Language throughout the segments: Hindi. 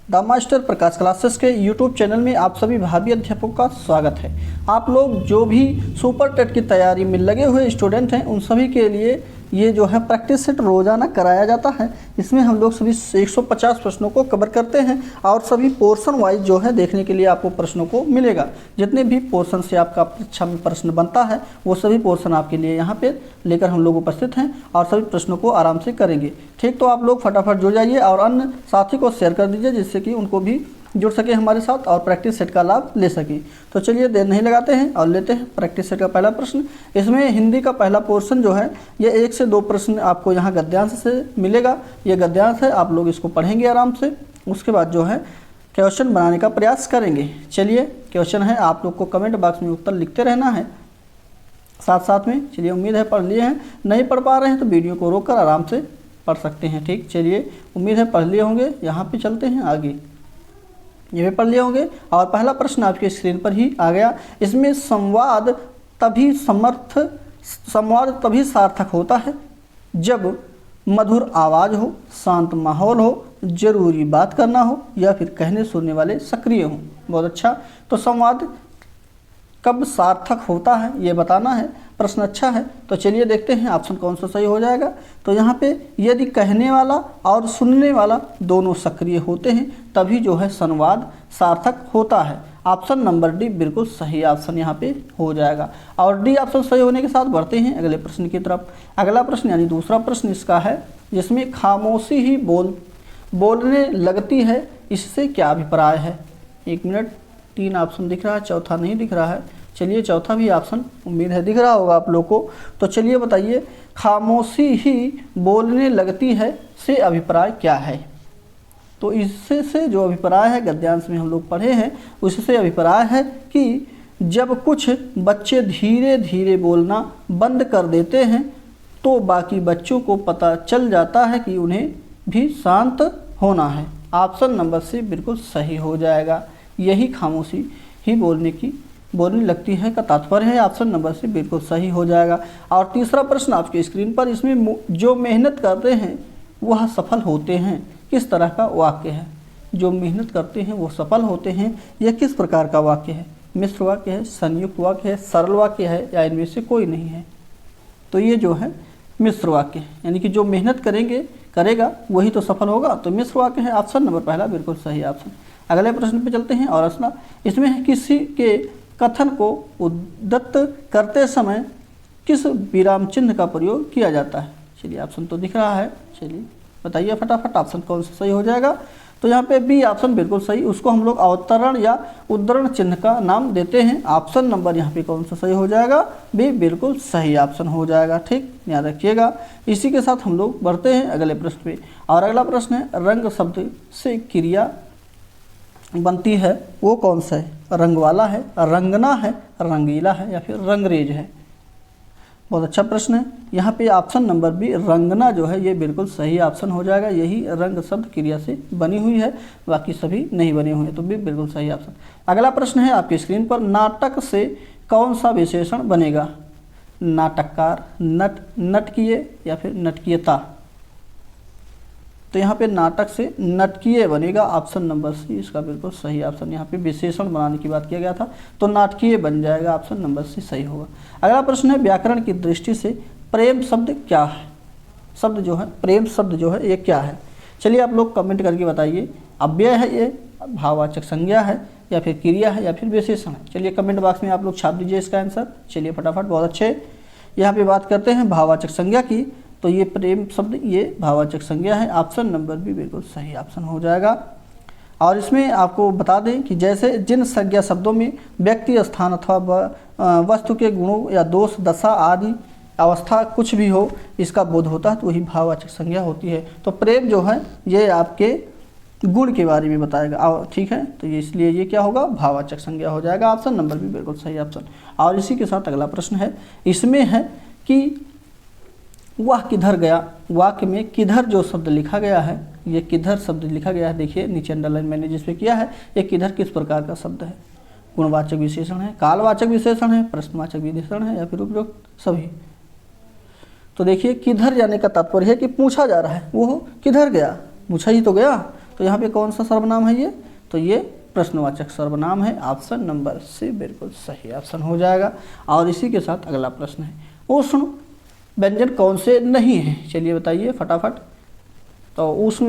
द मास्टर प्रकाश क्लासेस के यूट्यूब चैनल में आप सभी भावी अध्यापकों का स्वागत है। आप लोग जो भी सुपर टेट की तैयारी में लगे हुए स्टूडेंट हैं उन सभी के लिए ये जो है प्रैक्टिस सेट रोज़ाना कराया जाता है। इसमें हम लोग सभी 150 प्रश्नों को कवर करते हैं और सभी पोर्शन वाइज जो है देखने के लिए आपको प्रश्नों को मिलेगा। जितने भी पोर्शन से आपका परीक्षा में प्रश्न बनता है वो सभी पोर्शन आपके लिए यहाँ पे लेकर हम लोग उपस्थित हैं और सभी प्रश्नों को आराम से करेंगे। ठीक, तो आप लोग फटाफट जुड़ जाइए और अन्य साथी को शेयर कर दीजिए जिससे कि उनको भी जुड़ सके हमारे साथ और प्रैक्टिस सेट का लाभ ले सके। तो चलिए देर नहीं लगाते हैं और लेते हैं प्रैक्टिस सेट का पहला प्रश्न। इसमें हिंदी का पहला पोर्शन जो है ये 1 से 2 प्रश्न आपको यहाँ गद्यांश से मिलेगा। ये गद्यांश है, आप लोग इसको पढ़ेंगे आराम से। उसके बाद जो है क्वेश्चन बनाने का प्रयास करेंगे। चलिए क्वेश्चन है, आप लोग को कमेंट बॉक्स में उत्तर लिखते रहना है साथ साथ में। चलिए उम्मीद है पढ़ लिए हैं, नहीं पढ़ पा रहे हैं तो वीडियो को रोक कर आराम से पढ़ सकते हैं। ठीक, चलिए उम्मीद है पढ़ लिए होंगे। यहाँ पे चलते हैं आगे, ये भी पढ़ लिए होंगे और पहला प्रश्न आपकी स्क्रीन पर ही आ गया। इसमें संवाद तभी सार्थक होता है जब मधुर आवाज़ हो, शांत माहौल हो, जरूरी बात करना हो या फिर कहने सुनने वाले सक्रिय हों। बहुत अच्छा, तो संवाद कब सार्थक होता है ये बताना है। प्रश्न अच्छा है, तो चलिए देखते हैं ऑप्शन कौन सा सही हो जाएगा। तो यहाँ पे यदि कहने वाला और सुनने वाला दोनों सक्रिय होते हैं तभी जो है संवाद सार्थक होता है। ऑप्शन नंबर डी बिल्कुल सही ऑप्शन यहाँ पे हो जाएगा और डी ऑप्शन सही होने के साथ बढ़ते हैं अगले प्रश्न की तरफ। अगला प्रश्न यानी दूसरा प्रश्न इसका है, जिसमें खामोशी ही बोलने लगती है, इससे क्या अभिप्राय है। 1 मिनट, 3 ऑप्शन दिख रहा है, चौथा नहीं दिख रहा है। चलिए चौथा भी ऑप्शन उम्मीद है दिख रहा होगा आप लोग को। तो चलिए बताइए, खामोशी ही बोलने लगती है से अभिप्राय क्या है। तो इससे से जो अभिप्राय है गद्यांश में हम लोग पढ़े हैं, उससे अभिप्राय है कि जब कुछ बच्चे धीरे धीरे बोलना बंद कर देते हैं तो बाकी बच्चों को पता चल जाता है कि उन्हें भी शांत होना है। ऑप्शन नंबर सी बिल्कुल सही हो जाएगा। यही खामोशी ही बोलने लगती है का तात्पर्य है। ऑप्शन नंबर सी बिल्कुल सही हो जाएगा। और तीसरा प्रश्न आपकी स्क्रीन पर, इसमें जो मेहनत करते हैं वह सफल होते हैं, किस तरह का वाक्य है। जो मेहनत करते हैं वो सफल होते हैं, यह किस प्रकार का वाक्य है। मिश्र वाक्य है, संयुक्त वाक्य है, सरल वाक्य है या इनमें से कोई नहीं है। तो ये जो है मिश्र वाक्य है, यानी कि जो मेहनत करेगा वही तो सफल होगा। तो मिश्र वाक्य है, ऑप्शन नंबर पहला बिल्कुल सही ऑप्शन। अगले प्रश्न पे चलते हैं। और असना इसमें किसी के कथन को उद्धृत करते समय किस विराम चिन्ह का प्रयोग किया जाता है। चलिए ऑप्शन तो दिख रहा है, चलिए बताइए फटाफट ऑप्शन कौन सा सही हो जाएगा। तो यहाँ पे बी ऑप्शन बिल्कुल सही, उसको हम लोग अवतरण या उद्धरण चिन्ह का नाम देते हैं। ऑप्शन नंबर यहाँ पे कौन सा सही हो जाएगा, बी बिल्कुल सही ऑप्शन हो जाएगा। ठीक, याद रखिएगा। इसी के साथ हम लोग बढ़ते हैं अगले प्रश्न पे। और अगला प्रश्न है, रंग शब्द से क्रिया बनती है वो कौन सा है। रंग वाला है, रंगना है, रंगीला है या फिर रंगरेज है। बहुत अच्छा प्रश्न है। यहाँ पे ऑप्शन नंबर बी रंगना जो है ये बिल्कुल सही ऑप्शन हो जाएगा। यही रंग शब्द क्रिया से बनी हुई है, बाकी सभी नहीं बने हुए हैं, तो भी बिल्कुल सही ऑप्शन। अगला प्रश्न है आपकी स्क्रीन पर, नाटक से कौन सा विशेषण बनेगा। नाटककार, नटकीय या फिर नटकीयता। तो यहाँ पे नाटक से नाटकीय बनेगा। ऑप्शन नंबर सी इसका बिल्कुल सही ऑप्शन। यहाँ पे विशेषण बनाने की बात किया गया था तो नाटकीय बन जाएगा। ऑप्शन नंबर सी सही होगा। अगला प्रश्न है, व्याकरण की दृष्टि से प्रेम शब्द क्या है। शब्द जो है प्रेम शब्द जो है ये क्या है। चलिए आप लोग कमेंट करके बताइए, अव्यय है ये, भाववाचक संज्ञा है या फिर क्रिया है या फिर विशेषण है। चलिए कमेंट बॉक्स में आप लोग छाप दीजिए इसका आंसर। चलिए फटाफट, बहुत अच्छे। यहाँ पे बात करते हैं भाववाचक संज्ञा की, तो ये प्रेम शब्द ये भाववाचक संज्ञा है। ऑप्शन नंबर भी बिल्कुल सही ऑप्शन हो जाएगा। और इसमें आपको बता दें कि जैसे जिन संज्ञा शब्दों में व्यक्ति, स्थान अथवा वस्तु के गुणों या दोष, दशा आदि अवस्था कुछ भी हो इसका बोध होता है तो वही भाववाचक संज्ञा होती है। तो प्रेम जो है ये आपके गुण के बारे में बताएगा। ठीक है, तो ये इसलिए ये क्या होगा, भाववाचक संज्ञा हो जाएगा। ऑप्शन नंबर भी बिल्कुल सही ऑप्शन। और इसी के साथ अगला प्रश्न है, इसमें है कि वह किधर गया। वाक्य में किधर जो शब्द लिखा गया है, ये किधर शब्द लिखा गया है, देखिए नीचे अंडरलाइन मैंने जिस पे किया है, ये किधर किस प्रकार का शब्द है। गुणवाचक विशेषण है, कालवाचक विशेषण है, प्रश्नवाचक विशेषण है या फिर उपयुक्त सभी। तो देखिए किधर जाने का तात्पर्य है कि पूछा जा रहा है, वो किधर गया, पूछा ही तो गया। तो यहाँ पे कौन सा सर्वनाम है ये, तो ये प्रश्नवाचक सर्वनाम है। ऑप्शन नंबर सी बिल्कुल सही ऑप्शन हो जाएगा। और इसी के साथ अगला प्रश्न है, उष्ण व्यंजन कौन से नहीं है, चलिए बताइए फटाफट। तो उष्ण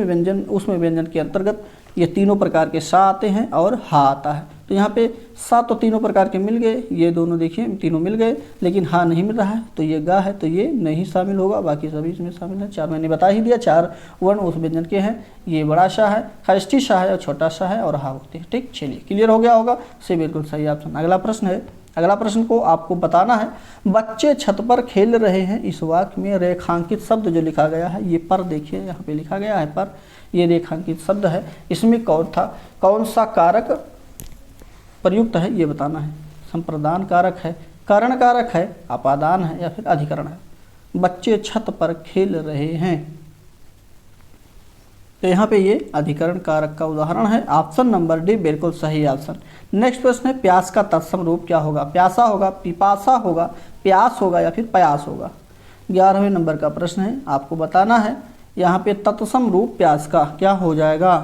व्यंजन के अंतर्गत ये तीनों प्रकार के सा आते हैं और हा आता है। तो यहाँ पे सा तो तीनों प्रकार के मिल गए, ये दोनों देखिए तीनों मिल गए, लेकिन हा नहीं मिल रहा है, तो ये गा है, तो ये नहीं शामिल होगा, बाकी सभी इसमें शामिल है। चार मैंने बता ही दिया, 4 वर्ण उस व्यंजन के हैं। ये बड़ा सा है, खष्टी सा है और छोटा सा है और हा होते हैं। ठीक, चलिए क्लियर हो गया होगा, से बिल्कुल सही ऑप्शन। अगला प्रश्न है, अगला प्रश्न को आपको बताना है, बच्चे छत पर खेल रहे हैं, इस वाक्य में रेखांकित शब्द जो लिखा गया है, ये पर देखिए यहाँ पे लिखा गया है पर, ये रेखांकित शब्द है, इसमें कौन सा कारक प्रयुक्त है ये बताना है। संप्रदान कारक है, करण कारक है, अपादान है या फिर अधिकरण है। बच्चे छत पर खेल रहे हैं, तो यहाँ पे ये अधिकरण कारक का उदाहरण है। ऑप्शन नंबर डी बिल्कुल सही ऑप्शन। नेक्स्ट प्रश्न है, प्यास का तत्सम रूप क्या होगा, प्यासा होगा, पिपासा होगा, प्यास होगा या फिर प्रयास होगा। 11वें नंबर का प्रश्न है, आपको बताना है यहाँ पे तत्सम रूप प्यास का क्या हो जाएगा।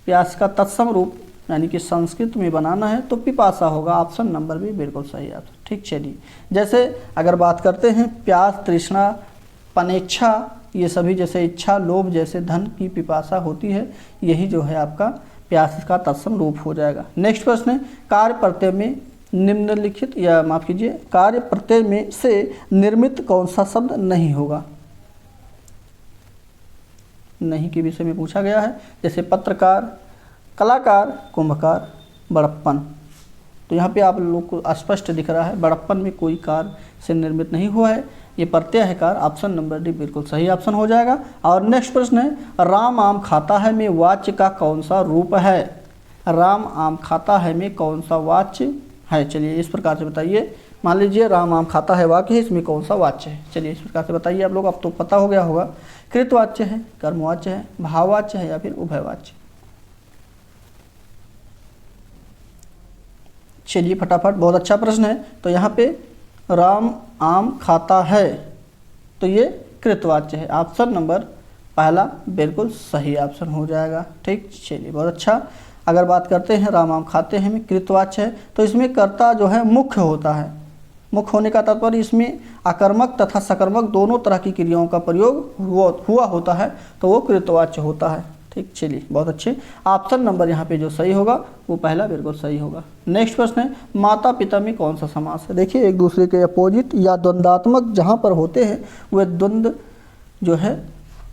प्यास का तत्सम रूप यानी कि संस्कृत में बनाना है तो पिपासा होगा। ऑप्शन नंबर भी बिल्कुल सही ऑप्शन। ठीक, चलिए जैसे अगर बात करते हैं प्यास, तृष्णा, पनेच्छा, ये सभी जैसे इच्छा, लोभ जैसे धन की पिपासा होती है, यही जो है आपका प्यास का तत्सम रूप हो जाएगा। नेक्स्ट प्रश्न है, कार्य प्रत्यय में निम्नलिखित या माफ कीजिए कार्य प्रत्यय में से निर्मित कौन सा शब्द नहीं होगा। नहीं के विषय में पूछा गया है, जैसे पत्रकार, कलाकार, कुंभकार, बड़प्पन। तो यहाँ पे आप लोग को स्पष्ट दिख रहा है, बड़प्पन में कोई कार से निर्मित नहीं हुआ है, ये प्रत्यय है कार। ऑप्शन नंबर डी बिल्कुल सही ऑप्शन हो जाएगा। और नेक्स्ट प्रश्न है, राम आम खाता है में वाच्य का कौन सा रूप है। राम आम खाता है में कौन सा वाच्य है, चलिए इस प्रकार से बताइए। मान लीजिए राम आम खाता है वाक्य है, इसमें कौन सा वाच्य है, चलिए इस प्रकार से बताइए आप लोग। अब तो पता हो गया होगा, कृतवाच्य है, कर्मवाच्य है, भाववाच्य है या फिर उभयवाच्य। चलिए फटाफट, बहुत अच्छा प्रश्न है। तो यहाँ पे राम आम खाता है, तो ये कृतवाच्य है। ऑप्शन नंबर पहला बिल्कुल सही ऑप्शन हो जाएगा। ठीक, चलिए बहुत अच्छा। अगर बात करते हैं राम आम खाते हैं में कृतवाच्य है, तो इसमें कर्ता जो है मुख्य होता है। मुख्य होने का तात्पर्य इसमें आकर्मक तथा सकर्मक दोनों तरह की क्रियाओं का प्रयोग हुआ होता है, तो वो कृतवाच्य होता है। ठीक, चलिए बहुत अच्छे। ऑप्शन नंबर यहाँ पे जो सही होगा वो पहला बिल्कुल सही होगा। नेक्स्ट प्रश्न है, माता पिता में कौन सा समास है। देखिए एक दूसरे के अपोजिट या द्वंद्वात्मक जहाँ पर होते हैं वे द्वंद्व जो है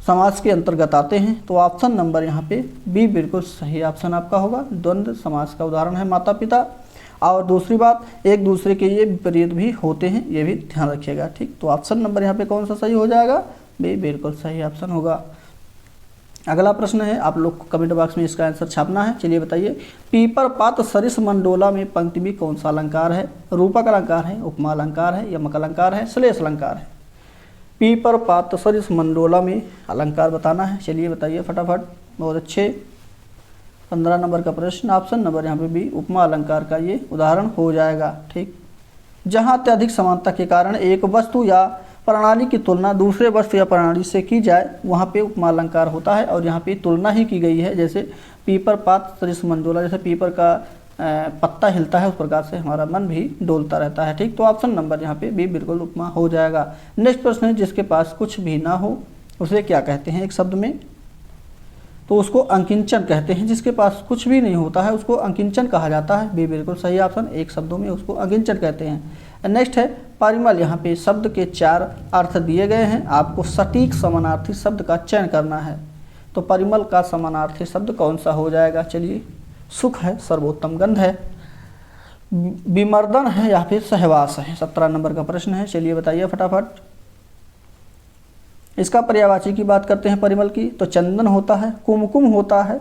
समास के अंतर्गत आते हैं, तो ऑप्शन नंबर यहाँ पे बी बिल्कुल सही ऑप्शन आपका होगा। द्वंद्व समास का उदाहरण है माता पिता। और दूसरी बात, एक दूसरे के ये विपरीत भी होते हैं, ये भी ध्यान रखिएगा। ठीक, तो ऑप्शन नंबर यहाँ पे कौन सा सही हो जाएगा, बी बिल्कुल सही ऑप्शन होगा। अगला प्रश्न है, आप लोग को कमेंट बॉक्स में इसका आंसर छापना है। चलिए बताइए, पीपर पात सरिस मंडोला में पंक्ति में कौन सा अलंकार है। रूपक अलंकार है, उपमा अलंकार है, यमक अलंकार है, श्लेष अलंकार है। पीपर पात सरिस मंडोला में अलंकार बताना है। चलिए बताइए फटाफट, बहुत अच्छे। 15 नंबर का प्रश्न, ऑप्शन नंबर यहाँ पे भी उपमा अलंकार का ये उदाहरण हो जाएगा। ठीक, जहाँ अत्यधिक समानता के कारण एक वस्तु या प्रणाली की तुलना दूसरे वस्तु या प्रणाली से की जाए, वहाँ पे उपमा अलंकार होता है। और यहाँ पे तुलना ही की गई है, जैसे पीपर पात सरिस मंडोला, जैसे पीपर का पत्ता हिलता है उस प्रकार से हमारा मन भी डोलता रहता है। ठीक, तो ऑप्शन नंबर यहाँ पे भी बिल्कुल उपमा हो जाएगा। नेक्स्ट प्रश्न है, जिसके पास कुछ भी ना हो उसे क्या कहते हैं एक शब्द में, तो उसको अंकिंचन कहते हैं। जिसके पास कुछ भी नहीं होता है उसको अंकिंचन कहा जाता है। बी बिल्कुल सही ऑप्शन, एक शब्दों में उसको अंकिंचन कहते हैं। नेक्स्ट है परिमल, यहाँ पे शब्द के 4 अर्थ दिए गए हैं, आपको सटीक समानार्थी शब्द का चयन करना है। तो परिमल का समानार्थी शब्द कौन सा हो जाएगा, चलिए सुख है, सर्वोत्तम गंध है, विमर्दन है या फिर सहवास है। 17 नंबर का प्रश्न है, चलिए बताइए फटाफट। इसका पर्यायवाची की बात करते हैं परिमल की, तो चंदन होता है, कुमकुम होता है।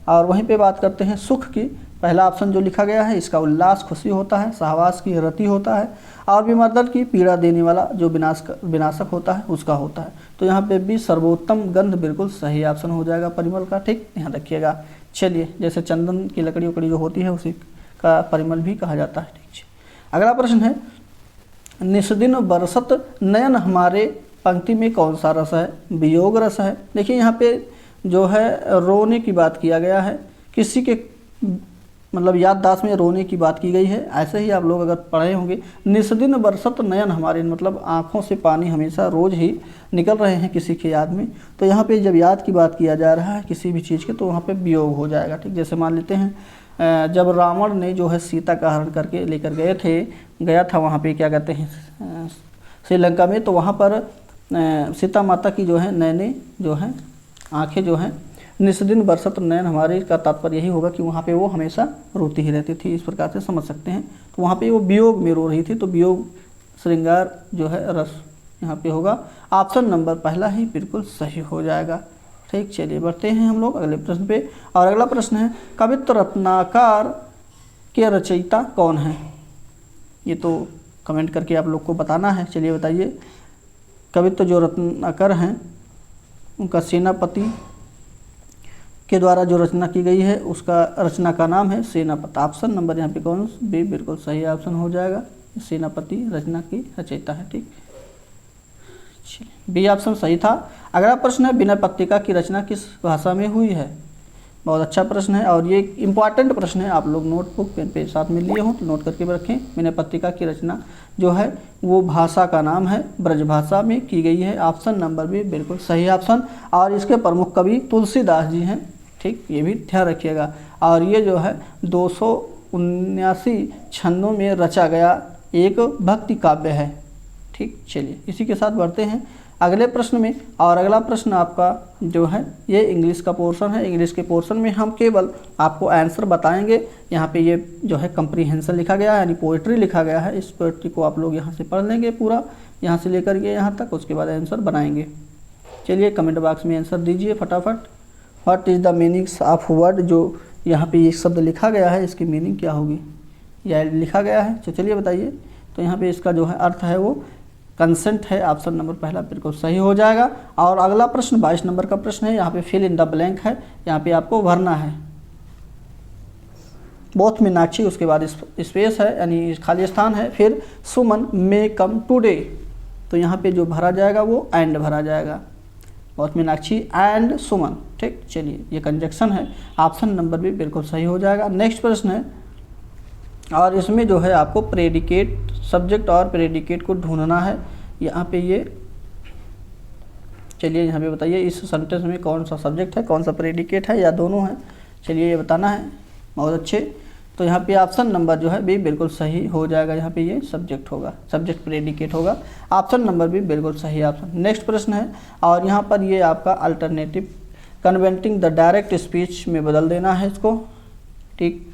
और वहीं पे बात करते हैं सुख की, पहला ऑप्शन जो लिखा गया है इसका उल्लास, खुशी होता है। सहवास की रति होता है। और विमर्दन की पीड़ा देने वाला जो विनाशक होता है उसका होता है। तो यहाँ पे भी सर्वोत्तम गंध बिल्कुल सही ऑप्शन हो जाएगा परिमल का। ठीक, ध्यान रखिएगा। चलिए, जैसे चंदन की लकड़ी उकड़ी जो होती है उसी का परिमल भी कहा जाता है। ठीक, अगला प्रश्न है, निस्दिन बरसत नयन हमारे पंक्ति में कौन सा रस है। वियोग रस है। देखिए यहाँ पे जो है रोने की बात किया गया है, किसी के मतलब याददाश्त में रोने की बात की गई है। ऐसे ही आप लोग अगर पढ़े होंगे, निस्दिन बरसत नयन हमारे, मतलब आँखों से पानी हमेशा रोज़ ही निकल रहे हैं किसी की याद में। तो यहाँ पे जब याद की बात किया जा रहा है किसी भी चीज़ के, तो वहाँ पे वियोग हो जाएगा। ठीक, जैसे मान लेते हैं जब रावण ने जो है सीता का हरण करके लेकर गया था वहाँ पे क्या कहते हैं श्रीलंका में, तो वहाँ पर सीता माता की जो है नैने जो है आँखें जो हैं निस्दिन बरसत नयन, हमारे का तात्पर्य यही होगा कि वहाँ पे वो हमेशा रोती ही रहती थी, इस प्रकार से समझ सकते हैं। तो वहाँ पे वो वियोग में रो रही थी, तो वियोग श्रृंगार जो है रस यहाँ पे होगा। ऑप्शन नंबर पहला ही बिल्कुल सही हो जाएगा। ठीक, चलिए बढ़ते हैं हम लोग अगले प्रश्न पे। और अगला प्रश्न है, कवित्व रत्नाकर के रचयिता कौन है? ये तो कमेंट करके आप लोग को बताना है। चलिए बताइए, कवित्व जो रत्नाकर हैं उनका सेनापति के द्वारा जो रचना की गई है उसका रचना का नाम है सेनापति। ऑप्शन नंबर यहाँ पे कौन बी बिल्कुल सही ऑप्शन हो जाएगा। सेनापति रचना की रचयिता है। ठीक, बी ऑप्शन सही था। अगला प्रश्न है, विनय पत्रिका की रचना किस भाषा में हुई है? बहुत अच्छा प्रश्न है और ये इंपॉर्टेंट प्रश्न है। आप लोग नोटबुक पेन पे साथ में लिए हो तो नोट करके रखें। विनय पत्रिका की रचना जो है वो भाषा का नाम है ब्रजभाषा में की गई है। ऑप्शन नंबर भी बिल्कुल सही ऑप्शन। और इसके प्रमुख कवि तुलसीदास जी हैं। ठीक, ये भी ध्यान रखिएगा। और ये जो है 279 छंदों में रचा गया एक भक्ति काव्य है। ठीक, चलिए इसी के साथ बढ़ते हैं अगले प्रश्न में। और अगला प्रश्न आपका जो है ये इंग्लिश का पोर्शन है। इंग्लिश के पोर्शन में हम केवल आपको आंसर बताएंगे। यहाँ पे ये जो है कंप्रीहेंशन लिखा गया है, यानी पोइट्री लिखा गया है। इस पोइट्री को आप लोग यहाँ से पढ़ लेंगे पूरा, यहाँ से लेकर के यहाँ तक, उसके बाद आंसर बनाएंगे। चलिए कमेंट बॉक्स में आंसर दीजिए फटाफट। What is the meanings of word, जो यहाँ पे ये शब्द लिखा गया है इसकी मीनिंग क्या होगी, यह लिखा गया है। तो चलिए बताइए। तो यहाँ पे इसका जो है अर्थ है वो कंसेंट है। ऑप्शन नंबर पहला बिल्कुल सही हो जाएगा। और अगला प्रश्न 22 नंबर का प्रश्न है। यहाँ पे फिल इन द ब्लैंक है, यहाँ पे आपको भरना है। बोथ मीनाक्षी, उसके बाद स्पेस है यानी खाली स्थान है, फिर सुमन मे कम टुडे। तो यहाँ पे जो भरा जाएगा वो एंड भरा जाएगा। बोथ मीनाक्षी एंड सुमन। ठीक, चलिए ये कंजक्शन है। ऑप्शन नंबर भी बिल्कुल सही हो जाएगा। नेक्स्ट प्रश्न है और इसमें जो है आपको प्रेडिकेट, सब्जेक्ट और प्रेडिकेट को ढूंढना है। यहाँ पे ये चलिए यहाँ पे बताइए इस सेंटेंस में कौन सा सब्जेक्ट है कौन सा प्रेडिकेट है या दोनों है, चलिए ये बताना है। बहुत अच्छे। तो यहाँ पे ऑप्शन नंबर जो है भी बिल्कुल सही हो जाएगा। यहाँ पे ये सब्जेक्ट होगा, सब्जेक्ट प्रेडिकेट होगा। ऑप्शन नंबर भी बिल्कुल सही ऑप्शन। नेक्स्ट प्रश्न है और यहाँ पर ये आपका अल्टरनेटिव कन्वेंटिंग द डायरेक्ट स्पीच में बदल देना है इसको। ठीक,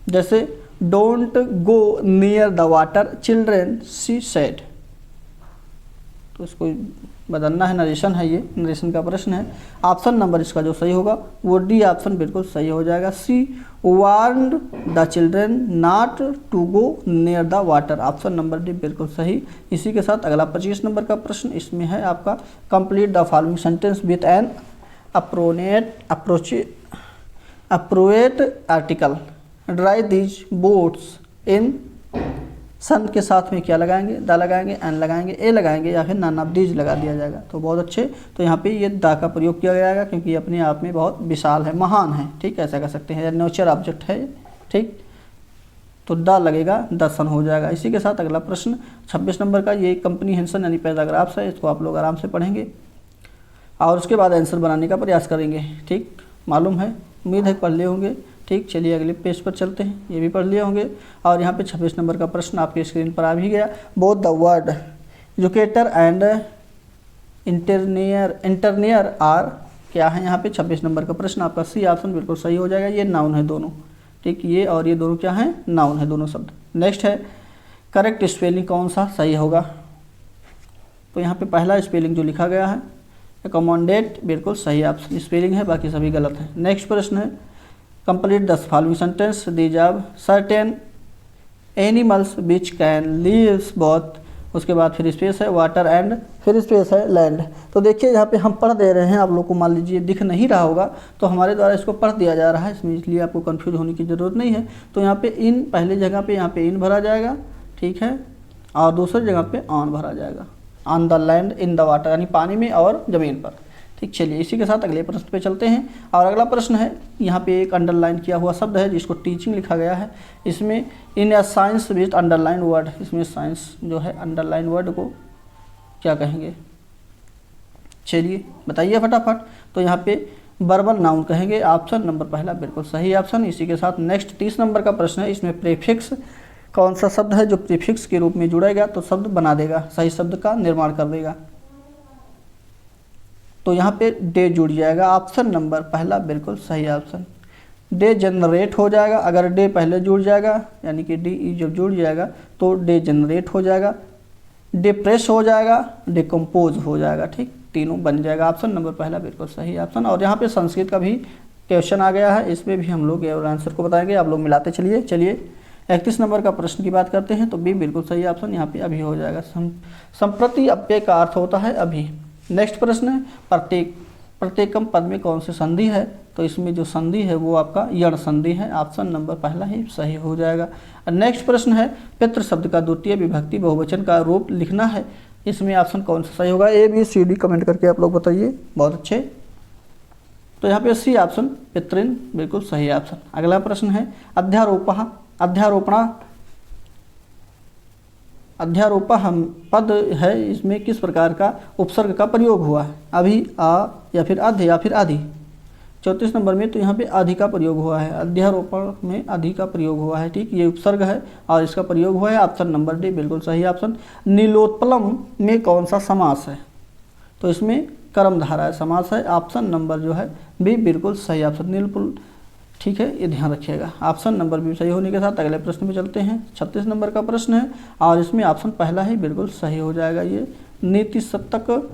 जैसे don't go near the water children she said, तो इसको बदलना है। नरेशन है, ये नरेशन का प्रश्न है। ऑप्शन नंबर इसका जो सही होगा वो डी ऑप्शन बिल्कुल सही हो जाएगा। She warned the children not to go near the water. Option number D बिल्कुल सही। इसी के साथ अगला 25 नंबर का प्रश्न इसमें है आपका, complete the following sentence with an appropriate article. Dry these boats in, sun के साथ में क्या लगाएंगे, द लगाएंगे, एन लगाएंगे, ए लगाएंगे या फिर नन ऑफ दीज लगा दिया जाएगा। तो बहुत अच्छे। तो यहाँ पे ये द का प्रयोग किया जाएगा क्योंकि ये अपने आप में बहुत विशाल है, महान है। ठीक, ऐसा कर सकते हैं, नेचर ऑब्जेक्ट है। ठीक, तो द लगेगा, द सन हो जाएगा। इसी के साथ अगला प्रश्न 26 नंबर का, ये कंप्रीहेंशन यानी पैराग्राफ्स है। इसको आप लोग आराम से पढ़ेंगे और उसके बाद आंसर बनाने का प्रयास करेंगे। ठीक, मालूम है, उम्मीद है पढ़ लिए होंगे। ठीक, चलिए अगले पेज पर चलते हैं, ये भी पढ़ लिए होंगे। और यहाँ पे 26 नंबर का प्रश्न आपके स्क्रीन पर आ भी गया। Both the word educator and engineer are क्या है? यहाँ पे 26 नंबर का प्रश्न आपका सी ऑप्शन बिल्कुल सही हो जाएगा। ये नाउन है दोनों। ठीक, ये और ये दोनों क्या है? नाउन है दोनों शब्द। नेक्स्ट है करेक्ट स्पेलिंग कौन सा सही होगा? तो यहाँ पे पहला स्पेलिंग जो लिखा गया है अकोमोडेट बिल्कुल सही ऑप्शन स्पेलिंग है, बाकी सभी गलत है। नेक्स्ट प्रश्न है complete the following sentence these are certain animals which can leaves both, उसके बाद फिर स्पेस है वाटर एंड फिर स्पेस है लैंड। तो देखिए यहाँ पे हम पढ़ दे रहे हैं, आप लोग को मान लीजिए दिख नहीं रहा होगा तो हमारे द्वारा इसको पढ़ दिया जा रहा है इसमें, इसलिए आपको कंफ्यूज होने की ज़रूरत नहीं है। तो यहाँ पे इन पहले जगह पे यहाँ पे इन भरा जाएगा, ठीक है, और दूसरी जगह पे ऑन भरा जाएगा। On the land in the water, यानी पानी में और ज़मीन पर। ठीक, चलिए इसी के साथ अगले प्रश्न पे चलते हैं। और अगला प्रश्न है, यहाँ पे एक अंडरलाइन किया हुआ शब्द है जिसको टीचिंग लिखा गया है। इसमें in a science with underline word, इसमें साइंस जो है अंडरलाइन वर्ड को क्या कहेंगे, चलिए बताइए फटाफट। तो यहाँ पे वर्बल नाउन कहेंगे, ऑप्शन नंबर पहला बिल्कुल सही ऑप्शन। इसी के साथ नेक्स्ट 30 नंबर का प्रश्न है, इसमें प्रीफिक्स कौन सा शब्द है जो प्रीफिक्स के रूप में जुड़ेगा तो शब्द बना देगा, सही शब्द का निर्माण कर देगा। तो यहाँ पे डे जुड़ जाएगा, ऑप्शन नंबर पहला बिल्कुल सही ऑप्शन। डे जनरेट हो जाएगा, अगर डे पहले जुड़ जाएगा यानी कि डी जब जुड़ जाएगा तो डे जनरेट हो जाएगा, डिप्रेस हो जाएगा, डिकम्पोज हो जाएगा, ठीक, तीनों बन जाएगा। ऑप्शन नंबर पहला बिल्कुल सही ऑप्शन। और यहाँ पे संस्कृत का भी क्वेश्चन आ गया है, इसमें भी हम लोग आंसर को बताएंगे, आप लोग मिलाते चलिए। चलिए 31 नंबर का प्रश्न की बात करते हैं, तो बी बिल्कुल सही ऑप्शन, यहाँ पे अभी हो जाएगा। संप्रति अव्यय का अर्थ होता है अभी। नेक्स्ट प्रश्न है, प्रत्येकम पद में कौन सी संधि है, तो इसमें जो संधि है वो आपका यण संधि है, ऑप्शन नंबर पहला ही सही हो जाएगा। नेक्स्ट प्रश्न है, पितृ शब्द का द्वितीय विभक्ति बहुवचन का रूप लिखना है, इसमें ऑप्शन कौन सा सही होगा, A B C D comment करके आप लोग बताइए, बहुत अच्छे। तो यहाँ पे सी ऑप्शन पितृन बिल्कुल सही ऑप्शन। अगला प्रश्न है, अध्यारोपा हम पद है, इसमें किस प्रकार का उपसर्ग का प्रयोग हुआ है, अभी, आ या फिर अध या फिर आदि। 34 नंबर में तो यहाँ पे आदि का प्रयोग हुआ है, अध्यारोपण में आदि का प्रयोग हुआ है, ठीक, ये उपसर्ग है और इसका प्रयोग हुआ है, ऑप्शन नंबर डी बिल्कुल सही ऑप्शन। नीलोत्पलम में कौन सा समास है, तो इसमें कर्मधारय समास है, ऑप्शन नंबर जो है बी बिल्कुल सही ऑप्शन, नीलपुल, ठीक है, ये ध्यान रखिएगा। ऑप्शन नंबर भी सही होने के साथ अगले प्रश्न में चलते हैं। 36 नंबर का प्रश्न है और इसमें ऑप्शन पहला ही बिल्कुल सही हो जाएगा, ये नीति शतक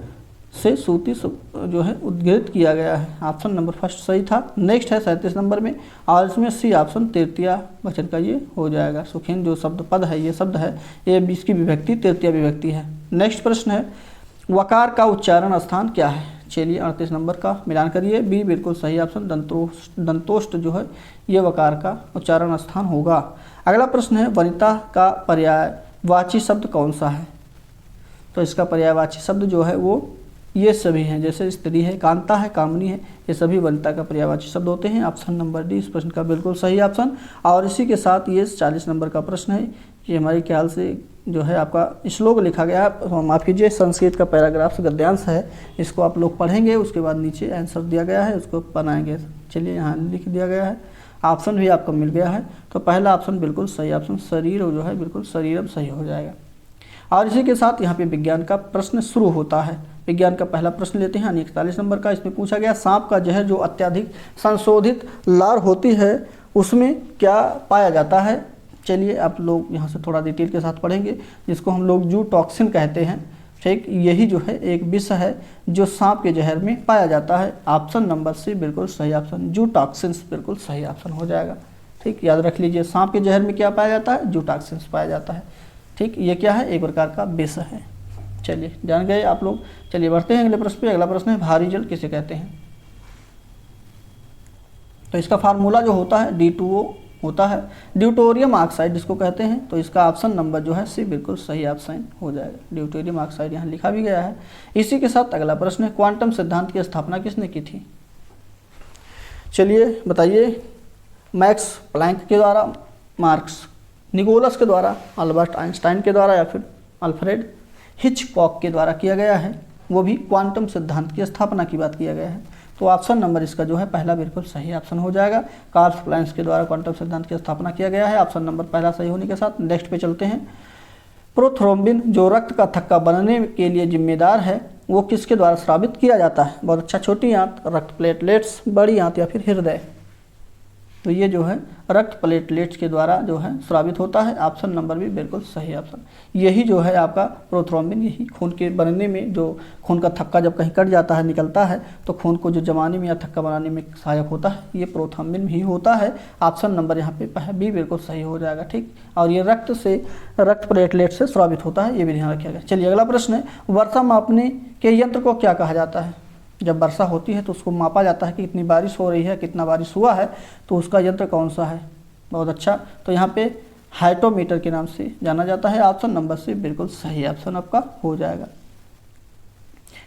से सूती जो है उद्घृत किया गया है, ऑप्शन नंबर फर्स्ट सही था। नेक्स्ट है 37 नंबर में और इसमें सी ऑप्शन तृतीया वचन का ये हो जाएगा। सुखीन जो शब्द पद है, ये शब्द है, ये इसकी विभक्ति तृतीया विभक्ति है। नेक्स्ट प्रश्न है, वकार का उच्चारण स्थान क्या है, चलिए 38 नंबर का मिलान करिए, बी बिल्कुल सही ऑप्शन, दंतोष्ट जो है ये वकार का उच्चारण स्थान होगा। अगला प्रश्न है, वनिता का पर्यायवाची शब्द कौन सा है, तो इसका पर्यायवाची शब्द जो है वो ये सभी हैं, जैसे स्त्री है, कांता है, कामनी है, ये सभी वनिता का पर्यायवाची शब्द होते हैं, ऑप्शन नंबर डी इस प्रश्न का बिल्कुल सही ऑप्शन। और इसी के साथ ये 40 नंबर का प्रश्न है, ये हमारे ख्याल से जो है आपका श्लोक लिखा गया है, माफ़ कीजिए, संस्कृत का पैराग्राफ गद्यांश है, इसको आप लोग पढ़ेंगे, उसके बाद नीचे आंसर दिया गया है, उसको बनाएंगे। चलिए यहाँ लिख दिया गया है, ऑप्शन भी आपको मिल गया है, तो पहला ऑप्शन बिल्कुल सही ऑप्शन, शरीर जो है बिल्कुल शरीरम सही हो जाएगा। और इसी के साथ यहाँ पे विज्ञान का प्रश्न शुरू होता है। विज्ञान का पहला प्रश्न लेते हैं 41 नंबर का, इसमें पूछा गया, सांप का जहर जो अत्यधिक संशोधित लार होती है उसमें क्या पाया जाता है। चलिए आप लोग यहाँ से थोड़ा डिटेल के साथ पढ़ेंगे, जिसको हम लोग जू टॉक्सिन कहते हैं, ठीक, यही जो है एक विष है जो सांप के जहर में पाया जाता है, ऑप्शन नंबर सी बिल्कुल सही ऑप्शन, जू टॉक्सिन्स बिल्कुल सही ऑप्शन हो जाएगा। ठीक, याद रख लीजिए, सांप के जहर में क्या पाया जाता है, जू टॉक्सिन्स पाया जाता है। ठीक, ये क्या है, एक प्रकार का विष है। चलिए जान गए आप लोग। चलिए बढ़ते हैं अगले प्रश्न पे। अगला प्रश्न है, भारी जल किसे कहते हैं, तो इसका फार्मूला जो होता है D2O होता है, ड्यूटोरियम ऑक्साइड जिसको कहते हैं, तो इसका ऑप्शन नंबर जो है सी बिल्कुल सही ऑप्शन हो जाएगा, ड्यूटोरियम ऑक्साइड यहाँ लिखा भी गया है। इसी के साथ अगला प्रश्न है, क्वांटम सिद्धांत की स्थापना किसने की थी। चलिए बताइए, मैक्स प्लैंक के द्वारा, मार्क्स निकोलस के द्वारा, अल्बर्ट आइंस्टाइन के द्वारा, या फिर अल्फ्रेड हिचकॉक के द्वारा किया गया है। वो भी क्वांटम सिद्धांत की स्थापना की बात किया गया है, तो ऑप्शन नंबर इसका जो है पहला बिल्कुल सही ऑप्शन हो जाएगा। कार्ल प्लैंक के द्वारा क्वांटम सिद्धांत की स्थापना किया गया है, ऑप्शन नंबर पहला सही होने के साथ नेक्स्ट पे चलते हैं। प्रोथ्रोम्बिन जो रक्त का थक्का बनने के लिए जिम्मेदार है, वो किसके द्वारा स्रावित किया जाता है। बहुत अच्छा, छोटी आंत, रक्त प्लेटलेट्स, बड़ी आंत या फिर हृदय। तो ये जो है रक्त प्लेटलेट्स के द्वारा जो है स्रावित होता है, ऑप्शन नंबर भी बिल्कुल सही ऑप्शन। यही जो है आपका प्रोथ्रोम्बिन, यही खून के बनने में, जो खून का थक्का जब कहीं कट जाता है, निकलता है, तो खून को जो जमाने में या थक्का बनाने में सहायक होता है, ये प्रोथ्रोम्बिन ही होता है। ऑप्शन नंबर यहाँ पे बी बिल्कुल सही हो जाएगा। ठीक, और ये रक्त प्लेटलेट से स्रावित होता है, ये भी ध्यान रखिएगा। चलिए अगला प्रश्न है, वर्षा मापने के यंत्र को क्या कहा जाता है। जब वर्षा होती है तो उसको मापा जाता है कि कितनी बारिश हो रही है, कितना बारिश हुआ है, तो उसका यंत्र कौन सा है। बहुत अच्छा, तो यहाँ पे हाइटोमीटर के नाम से जाना जाता है, ऑप्शन नंबर से बिल्कुल सही ऑप्शन आपका हो जाएगा।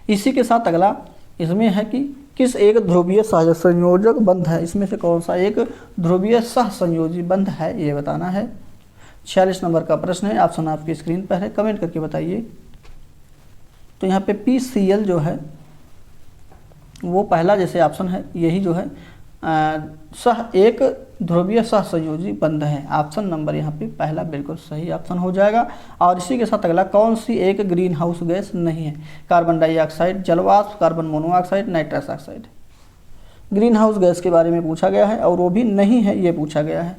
इसी के साथ अगला इसमें है कि किस एक ध्रुवीय सहसंयोजक बंध है, इसमें से कौन सा एक ध्रुवीय सहसंयोजी बंध है ये बताना है। 46 नंबर का प्रश्न है, ऑप्शन आपकी स्क्रीन पर है, कमेंट करके बताइए। तो यहाँ पे PCl जो है वो पहला जैसे ऑप्शन है, यही जो है सह एक ध्रुवीय सहसंयोजी बंध है। ऑप्शन नंबर यहाँ पे पहला बिल्कुल सही ऑप्शन हो जाएगा। और इसी के साथ अगला, कौन सी एक ग्रीन हाउस गैस नहीं है? कार्बन डाइऑक्साइड, जलवाष्प, carbon monoxide, nitrous oxide. Green house gas के बारे में पूछा गया है और वो भी नहीं है ये पूछा गया है।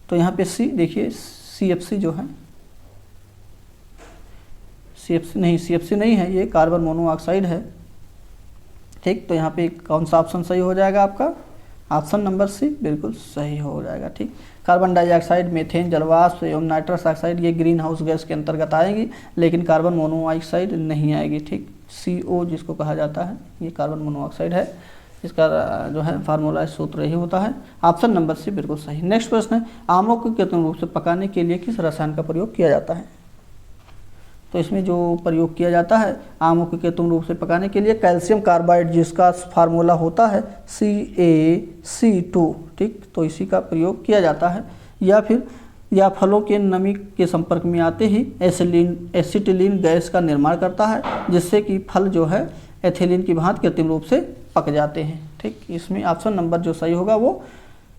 तो यहाँ पे सी देखिए, CFC जो है, CFC नहीं है, ये कार्बन मोनोऑक्साइड है। ठीक, तो यहाँ पे कौन सा ऑप्शन सही हो जाएगा आपका? ऑप्शन नंबर सी बिल्कुल सही हो जाएगा। ठीक, कार्बन डाइऑक्साइड, मीथेन, जलवाष्प एवं नाइट्रस ऑक्साइड ये ग्रीन हाउस गैस के अंतर्गत आएगी, लेकिन कार्बन मोनोऑक्साइड नहीं आएगी। ठीक, CO जिसको कहा जाता है ये कार्बन मोनोऑक्साइड है, इसका जो है फार्मूला सूत्र यही होता है। ऑप्शन नंबर सी बिल्कुल सही। नेक्स्ट प्रश्न है, आमों को कृत्रिम रूप से पकाने के लिए किस रसायन का प्रयोग किया जाता है? तो इसमें जो प्रयोग किया जाता है आमों को कृत्रिम रूप से पकाने के लिए, कैल्शियम कार्बाइड जिसका फार्मूला होता है CaC2। ठीक, तो इसी का प्रयोग किया जाता है। या फलों के नमी के संपर्क में आते ही एसिटिलीन गैस का निर्माण करता है, जिससे कि फल जो है एथिलीन की भांति कृत्रिम रूप से पक जाते हैं। ठीक, इसमें ऑप्शन नंबर जो सही होगा वो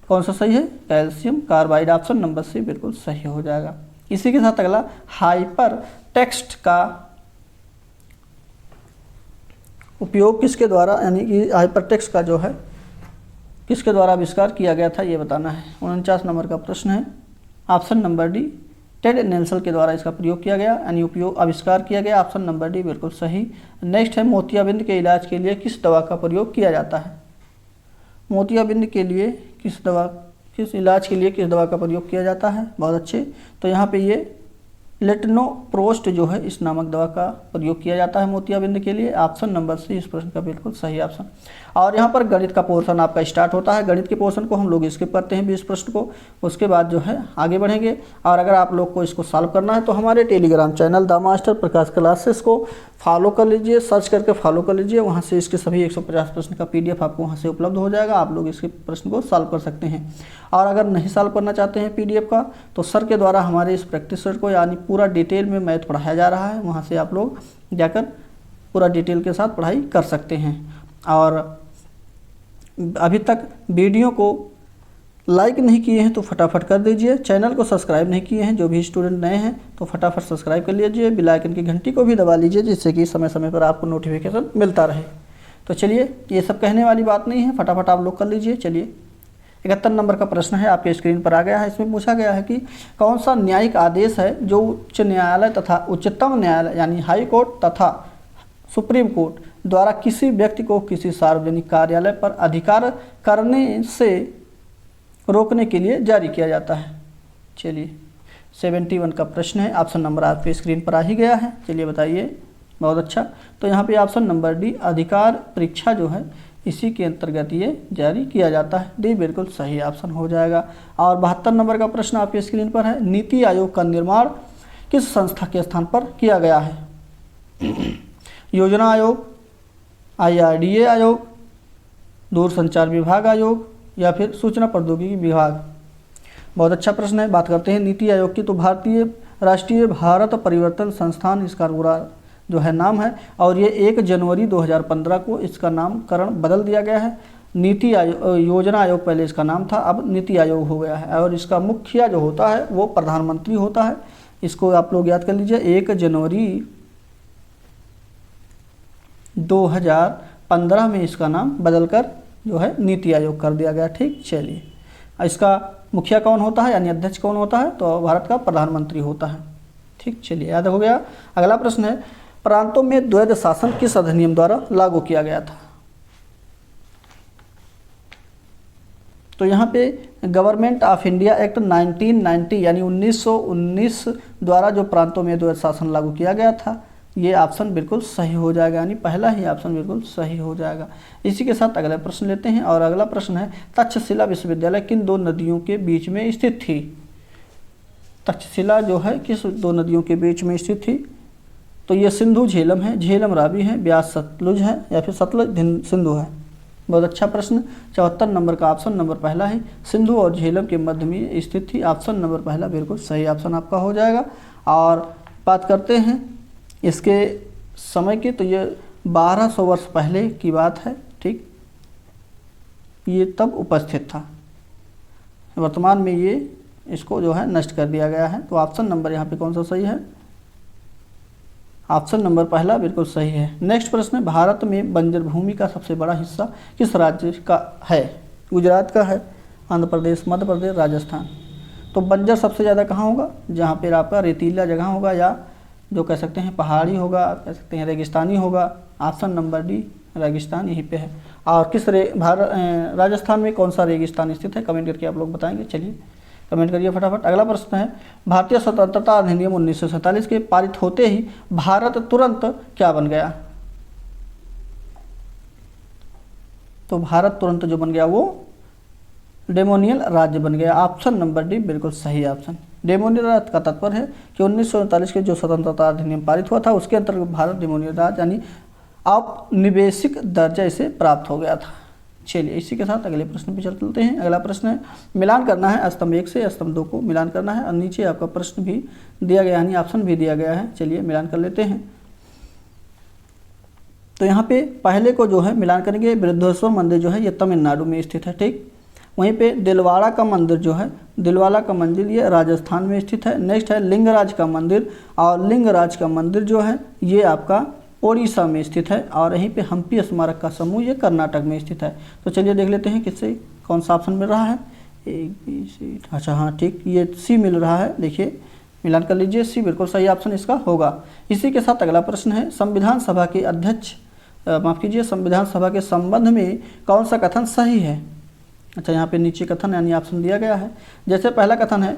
कौन सा सही है? Calcium carbide. Option number C बिल्कुल सही हो जाएगा। इसी के साथ अगला, हाइपर टेक्स्ट का उपयोग किसके द्वारा, यानी कि हाइपर टेक्स्ट का जो है किसके द्वारा आविष्कार किया गया था ये बताना है। 49 नंबर का प्रश्न है, option number D, Ted Nelson के द्वारा इसका प्रयोग किया गया, यानी उपयोग आविष्कार किया गया। ऑप्शन नंबर डी बिल्कुल सही। नेक्स्ट है, मोतियाबिंद के इलाज के लिए किस दवा का प्रयोग किया जाता है? मोतियाबिंद के लिए किस इलाज के लिए किस दवा का प्रयोग किया जाता है? बहुत अच्छे। तो यहाँ पे ये लेटनोप्रोस्ट जो है इस नामक दवा का प्रयोग किया जाता है मोतियाबिंद के लिए। ऑप्शन नंबर सी इस प्रश्न का बिल्कुल सही ऑप्शन। और यहाँ पर गणित का पोर्शन आपका स्टार्ट होता है। गणित के पोर्शन को हम लोग स्किप करते हैं 20 प्रश्न को, उसके बाद जो है आगे बढ़ेंगे। और अगर आप लोग को इसको सॉल्व करना है तो हमारे Telegram channel the master Prakash classes को फॉलो कर लीजिए, सर्च करके फॉलो कर लीजिए। वहाँ से इसके सभी 150 प्रश्न का PDF आपको वहाँ से उपलब्ध हो जाएगा। आप लोग इसके प्रश्न को सॉल्व कर सकते हैं। और अगर नहीं सॉल्व करना चाहते हैं PDF का, तो सर के द्वारा हमारे इस प्रैक्टिस सेट को यानी पूरा डिटेल में मैथ पढ़ाया जा रहा है, वहाँ से आप लोग जाकर पूरा डिटेल के साथ पढ़ाई कर सकते हैं। और अभी तक वीडियो को लाइक नहीं किए हैं तो फटाफट कर दीजिए। चैनल को सब्सक्राइब नहीं किए हैं, जो भी स्टूडेंट नए हैं तो फटाफट सब्सक्राइब कर लीजिए। बेल आइकन की घंटी को भी दबा लीजिए, जिससे कि समय समय पर आपको नोटिफिकेशन मिलता रहे। तो चलिए, ये सब कहने वाली बात नहीं है, फटाफट आप लोग कर लीजिए। चलिए, 71 नंबर का प्रश्न है, आपके स्क्रीन पर आ गया है। इसमें पूछा गया है कि कौन सा न्यायिक आदेश है जो उच्च न्यायालय तथा उच्चतम न्यायालय यानी हाई कोर्ट तथा सुप्रीम कोर्ट द्वारा किसी व्यक्ति को किसी सार्वजनिक कार्यालय पर अधिकार करने से रोकने के लिए जारी किया जाता है? चलिए, 71 का प्रश्न है। ऑप्शन नंबर आपके स्क्रीन पर आ ही गया है। चलिए बताइए। बहुत अच्छा। तो यहाँ पे ऑप्शन नंबर डी, अधिकार परीक्षा जो है इसी के अंतर्गत ये जारी किया जाता है। डी बिल्कुल सही ऑप्शन हो जाएगा। और 72 नंबर का प्रश्न आपके स्क्रीन पर है, नीति आयोग का निर्माण किस संस्था के स्थान पर किया गया है? योजना आयोग, IRDA आयोग, दूरसंचार विभाग आयोग या फिर सूचना प्रौद्योगिकी विभाग? बहुत अच्छा प्रश्न है। बात करते हैं नीति आयोग की, तो राष्ट्रीय भारत परिवर्तन संस्थान इसका पूरा जो है नाम है। और ये 1 जनवरी 2015 को इसका नामकरण बदल दिया गया है। नीति आयोग, योजना आयोग पहले इसका नाम था, अब नीति आयोग हो गया है। और इसका मुखिया जो होता है वो प्रधानमंत्री होता है। इसको आप लोग याद कर लीजिए। 1 जनवरी 2015 में इसका नाम बदलकर जो है नीति आयोग कर दिया गया। ठीक, चलिए, इसका मुखिया कौन होता है यानी अध्यक्ष कौन होता है? तो भारत का प्रधानमंत्री होता है। ठीक, चलिए, याद हो गया। अगला प्रश्न है, प्रांतों में द्वैध शासन किस अधिनियम द्वारा लागू किया गया था? तो यहाँ पे गवर्नमेंट ऑफ इंडिया एक्ट 1990 यानी 1919 द्वारा जो प्रांतों में द्वैध शासन लागू किया गया था, ये ऑप्शन बिल्कुल सही हो जाएगा, यानी पहला ही ऑप्शन बिल्कुल सही हो जाएगा। इसी के साथ अगला प्रश्न लेते हैं। और अगला प्रश्न है, तक्षशिला विश्वविद्यालय किन 2 नदियों के बीच में स्थित थी? तक्षशिला जो है किस 2 नदियों के बीच में स्थित थी? तो ये सिंधु झेलम है, झेलम रावी है, ब्यास सतलुज है या फिर सतलुज सिंधु है। बहुत अच्छा प्रश्न। 74 नंबर का ऑप्शन नंबर पहला है, सिंधु और झेलम के मध्य में स्थित थी। ऑप्शन नंबर पहला बिल्कुल सही ऑप्शन आपका हो जाएगा। और बात करते हैं इसके समय की, तो ये 1200 वर्ष पहले की बात है, ठीक। ये तब उपस्थित था, वर्तमान में ये इसको जो है नष्ट कर दिया गया है। तो ऑप्शन नंबर यहाँ पे कौन सा सही है? ऑप्शन नंबर पहला बिल्कुल सही है। नेक्स्ट प्रश्न है, भारत में बंजर भूमि का सबसे बड़ा हिस्सा किस राज्य का है? गुजरात का है, आंध्र प्रदेश, मध्य प्रदेश, राजस्थान। तो बंजर सबसे ज़्यादा कहाँ होगा? जहाँ पर आपका रेतीला जगह होगा या जो कह सकते हैं पहाड़ी होगा, कह सकते हैं रेगिस्तानी होगा। ऑप्शन नंबर डी रेगिस्तान यहीं पे है। और किस राजस्थान में कौन सा रेगिस्तान स्थित है? कमेंट करके आप लोग बताएंगे। चलिए कमेंट करिए फटाफट। अगला प्रश्न है, भारतीय स्वतंत्रता अधिनियम 1947 के पारित होते ही भारत तुरंत क्या बन गया? तो भारत तुरंत जो बन गया वो डेमोनियल राज्य बन गया। ऑप्शन नंबर डी बिल्कुल सही ऑप्शन। डेमोनियल राज्य का तात्पर्य है कि 1947 के जो स्वतंत्रता अधिनियम पारित हुआ था उसके अंतर्गत भारत डेमोनियल राज्य यानी औपनिवेशिक दर्जा इसे प्राप्त हो गया था। चलिए इसी के साथ अगले प्रश्न पे चलते हैं। अगला प्रश्न है, मिलान करना है स्तंभ 1 से स्तंभ 2 को मिलान करना है और नीचे आपका प्रश्न भी दिया गया यानी ऑप्शन भी दिया गया है। चलिए मिलान कर लेते हैं। तो यहाँ पे पहले को जो है मिलान करेंगे, बृहदेश्वर मंदिर जो है ये तमिलनाडु में स्थित है, ठीक। वहीं पे दिलवाड़ा का मंदिर जो है, दिलवाड़ा का मंदिर ये राजस्थान में स्थित है। नेक्स्ट है लिंगराज का मंदिर, और लिंगराज का मंदिर जो है ये आपका ओडिशा में स्थित है। और यहीं पे हम्पी स्मारक का समूह ये कर्नाटक में स्थित है। तो चलिए देख लेते हैं किससे कौन सा ऑप्शन मिल रहा है। एक बी सी, अच्छा हाँ ठीक, ये सी मिल रहा है। देखिए मिलान कर लीजिए, सी बिल्कुल सही ऑप्शन इसका होगा। इसी के साथ अगला प्रश्न है, संविधान सभा के अध्यक्ष माफ़ कीजिए संविधान सभा के संबंध में कौन सा कथन सही है? अच्छा यहाँ पे नीचे कथन यानी ऑप्शन दिया गया है। जैसे पहला कथन है,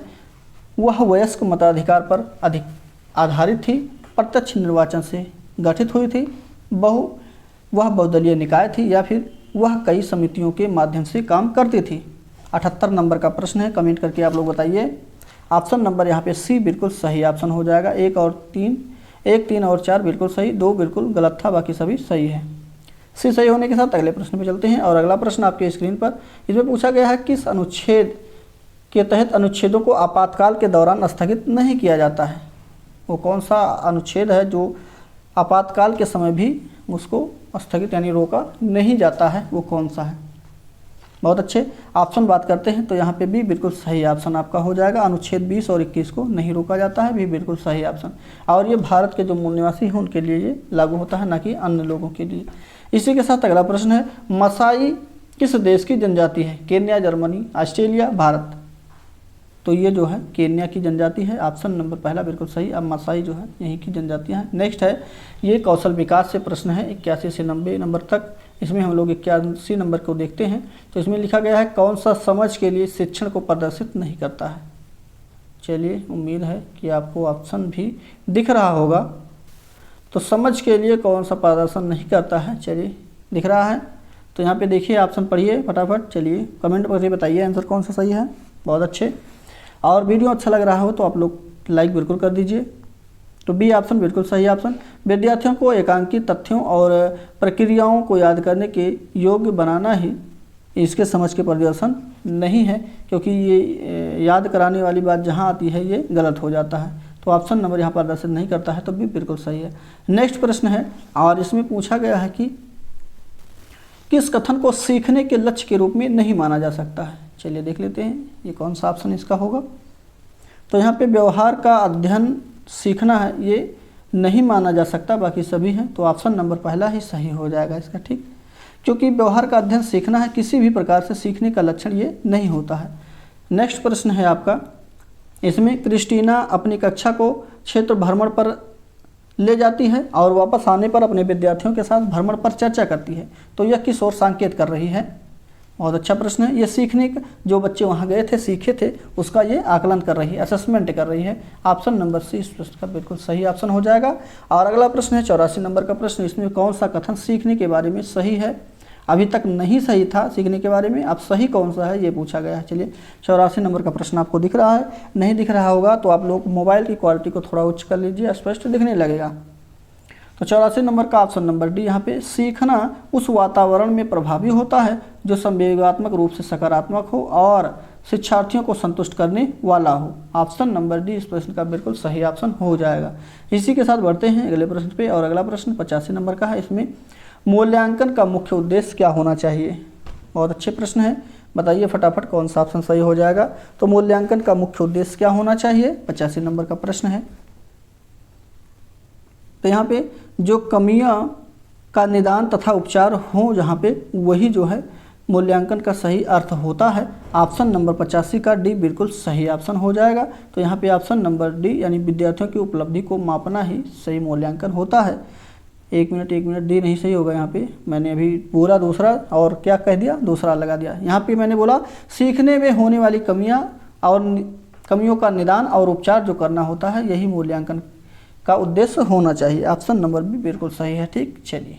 वह वयस्क मताधिकार पर अधिक आधारित थी, प्रत्यक्ष निर्वाचन से गठित हुई थी, वह बहुदलीय निकाय थी, या फिर वह कई समितियों के माध्यम से काम करती थी। 78 नंबर का प्रश्न है, कमेंट करके आप लोग बताइए। ऑप्शन नंबर यहाँ पे सी बिल्कुल सही ऑप्शन हो जाएगा। 1, 3 और 4 बिल्कुल सही, 2 बिल्कुल गलत था, बाकी सभी सही है। सी सही होने के साथ अगले प्रश्न पे चलते हैं। और अगला प्रश्न आपके स्क्रीन पर, इसमें पूछा गया है किस अनुच्छेद के तहत अनुच्छेदों को आपातकाल के दौरान स्थगित नहीं किया जाता है? वो कौन सा अनुच्छेद है जो आपातकाल के समय भी उसको स्थगित यानी रोका नहीं जाता है, वो कौन सा है? बहुत अच्छे ऑप्शन बात करते हैं तो यहाँ पे भी बिल्कुल सही ऑप्शन आपका हो जाएगा। अनुच्छेद 20 और 21 को नहीं रोका जाता है, भी बिल्कुल सही ऑप्शन। और ये भारत के जो मूल निवासी हैं उनके लिए ये लागू होता है, ना कि अन्य लोगों के लिए। इसी के साथ अगला प्रश्न है, मसाई किस देश की जनजाति है? Kenya, Germany, Australia, Bharat. तो ये जो है केन्या की जनजाति है। ऑप्शन नंबर पहला बिल्कुल सही। अब मसाई जो है यहीं की जनजातियाँ हैं। नेक्स्ट है, ये कौशल विकास से प्रश्न है 81 से 90 नंबर तक। इसमें हम लोग 81 नंबर को देखते हैं। तो इसमें लिखा गया है, कौन सा समझ के लिए शिक्षण को प्रदर्शित नहीं करता है? चलिए उम्मीद है कि आपको ऑप्शन भी दिख रहा होगा। तो समझ के लिए कौन सा प्रदर्शन नहीं करता है? चलिए दिख रहा है, तो यहाँ पे देखिए ऑप्शन पढ़िए फटाफट। चलिए कमेंट करके बताइए आंसर कौन सा सही है। बहुत अच्छे। और वीडियो अच्छा लग रहा हो तो आप लोग लाइक बिल्कुल कर दीजिए। तो बी ऑप्शन बिल्कुल सही ऑप्शन। विद्यार्थियों को एकांकी तथ्यों और प्रक्रियाओं को याद करने के योग्य बनाना ही इसके समझ के प्रदर्शन नहीं है, क्योंकि ये याद कराने वाली बात जहाँ आती है ये गलत हो जाता है। तो ऑप्शन नंबर यहाँ प्रदर्शित नहीं करता है, तो भी बिल्कुल सही है। नेक्स्ट प्रश्न है, और इसमें पूछा गया है कि किस कथन को सीखने के लक्ष्य के रूप में नहीं माना जा सकता है? चलिए देख लेते हैं ये कौन सा ऑप्शन इसका होगा। तो यहाँ पे व्यवहार का अध्ययन सीखना है, ये नहीं माना जा सकता, बाकी सभी हैं। तो ऑप्शन नंबर पहला ही सही हो जाएगा इसका, ठीक। क्योंकि व्यवहार का अध्ययन सीखना है, किसी भी प्रकार से सीखने का लक्षण ये नहीं होता है। नेक्स्ट प्रश्न है आपका, इसमें क्रिस्टीना अपनी कक्षा को क्षेत्र भ्रमण पर ले जाती है और वापस आने पर अपने विद्यार्थियों के साथ भ्रमण पर चर्चा करती है। तो यह किस ओर संकेत कर रही है? बहुत अच्छा प्रश्न है। ये सीखने का, जो बच्चे वहाँ गए थे सीखे थे, उसका ये आकलन कर रही है, असेसमेंट कर रही है। ऑप्शन नंबर सी इस प्रश्न का बिल्कुल सही ऑप्शन हो जाएगा। और अगला प्रश्न है 84 नंबर का प्रश्न। इसमें कौन सा कथन सीखने के बारे में सही है? अभी तक नहीं सही था सीखने के बारे में, अब सही कौन सा है ये पूछा गया है। चलिए 84 नंबर का प्रश्न आपको दिख रहा है, नहीं दिख रहा होगा तो आप लोग मोबाइल की क्वालिटी को थोड़ा उच्च कर लीजिए, स्पष्ट दिखने लगेगा। तो 84 नंबर का ऑप्शन नंबर डी यहाँ पे, सीखना उस वातावरण में प्रभावी होता है जो संवेगात्मक रूप से सकारात्मक हो और शिक्षार्थियों को संतुष्ट करने वाला हो। ऑप्शन नंबर डी इस प्रश्न का बिल्कुल सही ऑप्शन हो जाएगा। इसी के साथ बढ़ते हैं अगले प्रश्न पे, और अगला प्रश्न 85 नंबर का है। इसमें मूल्यांकन का मुख्य उद्देश्य क्या होना चाहिए? बहुत अच्छे प्रश्न है, बताइए फटाफट कौन सा ऑप्शन सही हो जाएगा। तो मूल्यांकन का मुख्य उद्देश्य क्या होना चाहिए, 85 नंबर का प्रश्न है। तो यहाँ पे जो कमियां का निदान तथा उपचार हो, जहाँ पे वही जो है मूल्यांकन का सही अर्थ होता है। ऑप्शन नंबर 85 का डी बिल्कुल सही ऑप्शन हो जाएगा। तो यहाँ पे ऑप्शन नंबर डी यानी विद्यार्थियों की उपलब्धि को मापना ही सही मूल्यांकन होता है। एक मिनट डी नहीं सही होगा यहाँ पे, मैंने अभी पूरा दूसरा और क्या कह दिया, दूसरा लगा दिया। यहाँ पे मैंने बोला सीखने में होने वाली कमियाँ और कमियों का निदान और उपचार जो करना होता है, यही मूल्यांकन का उद्देश्य होना चाहिए। ऑप्शन नंबर बी बिल्कुल सही है। ठीक, चलिए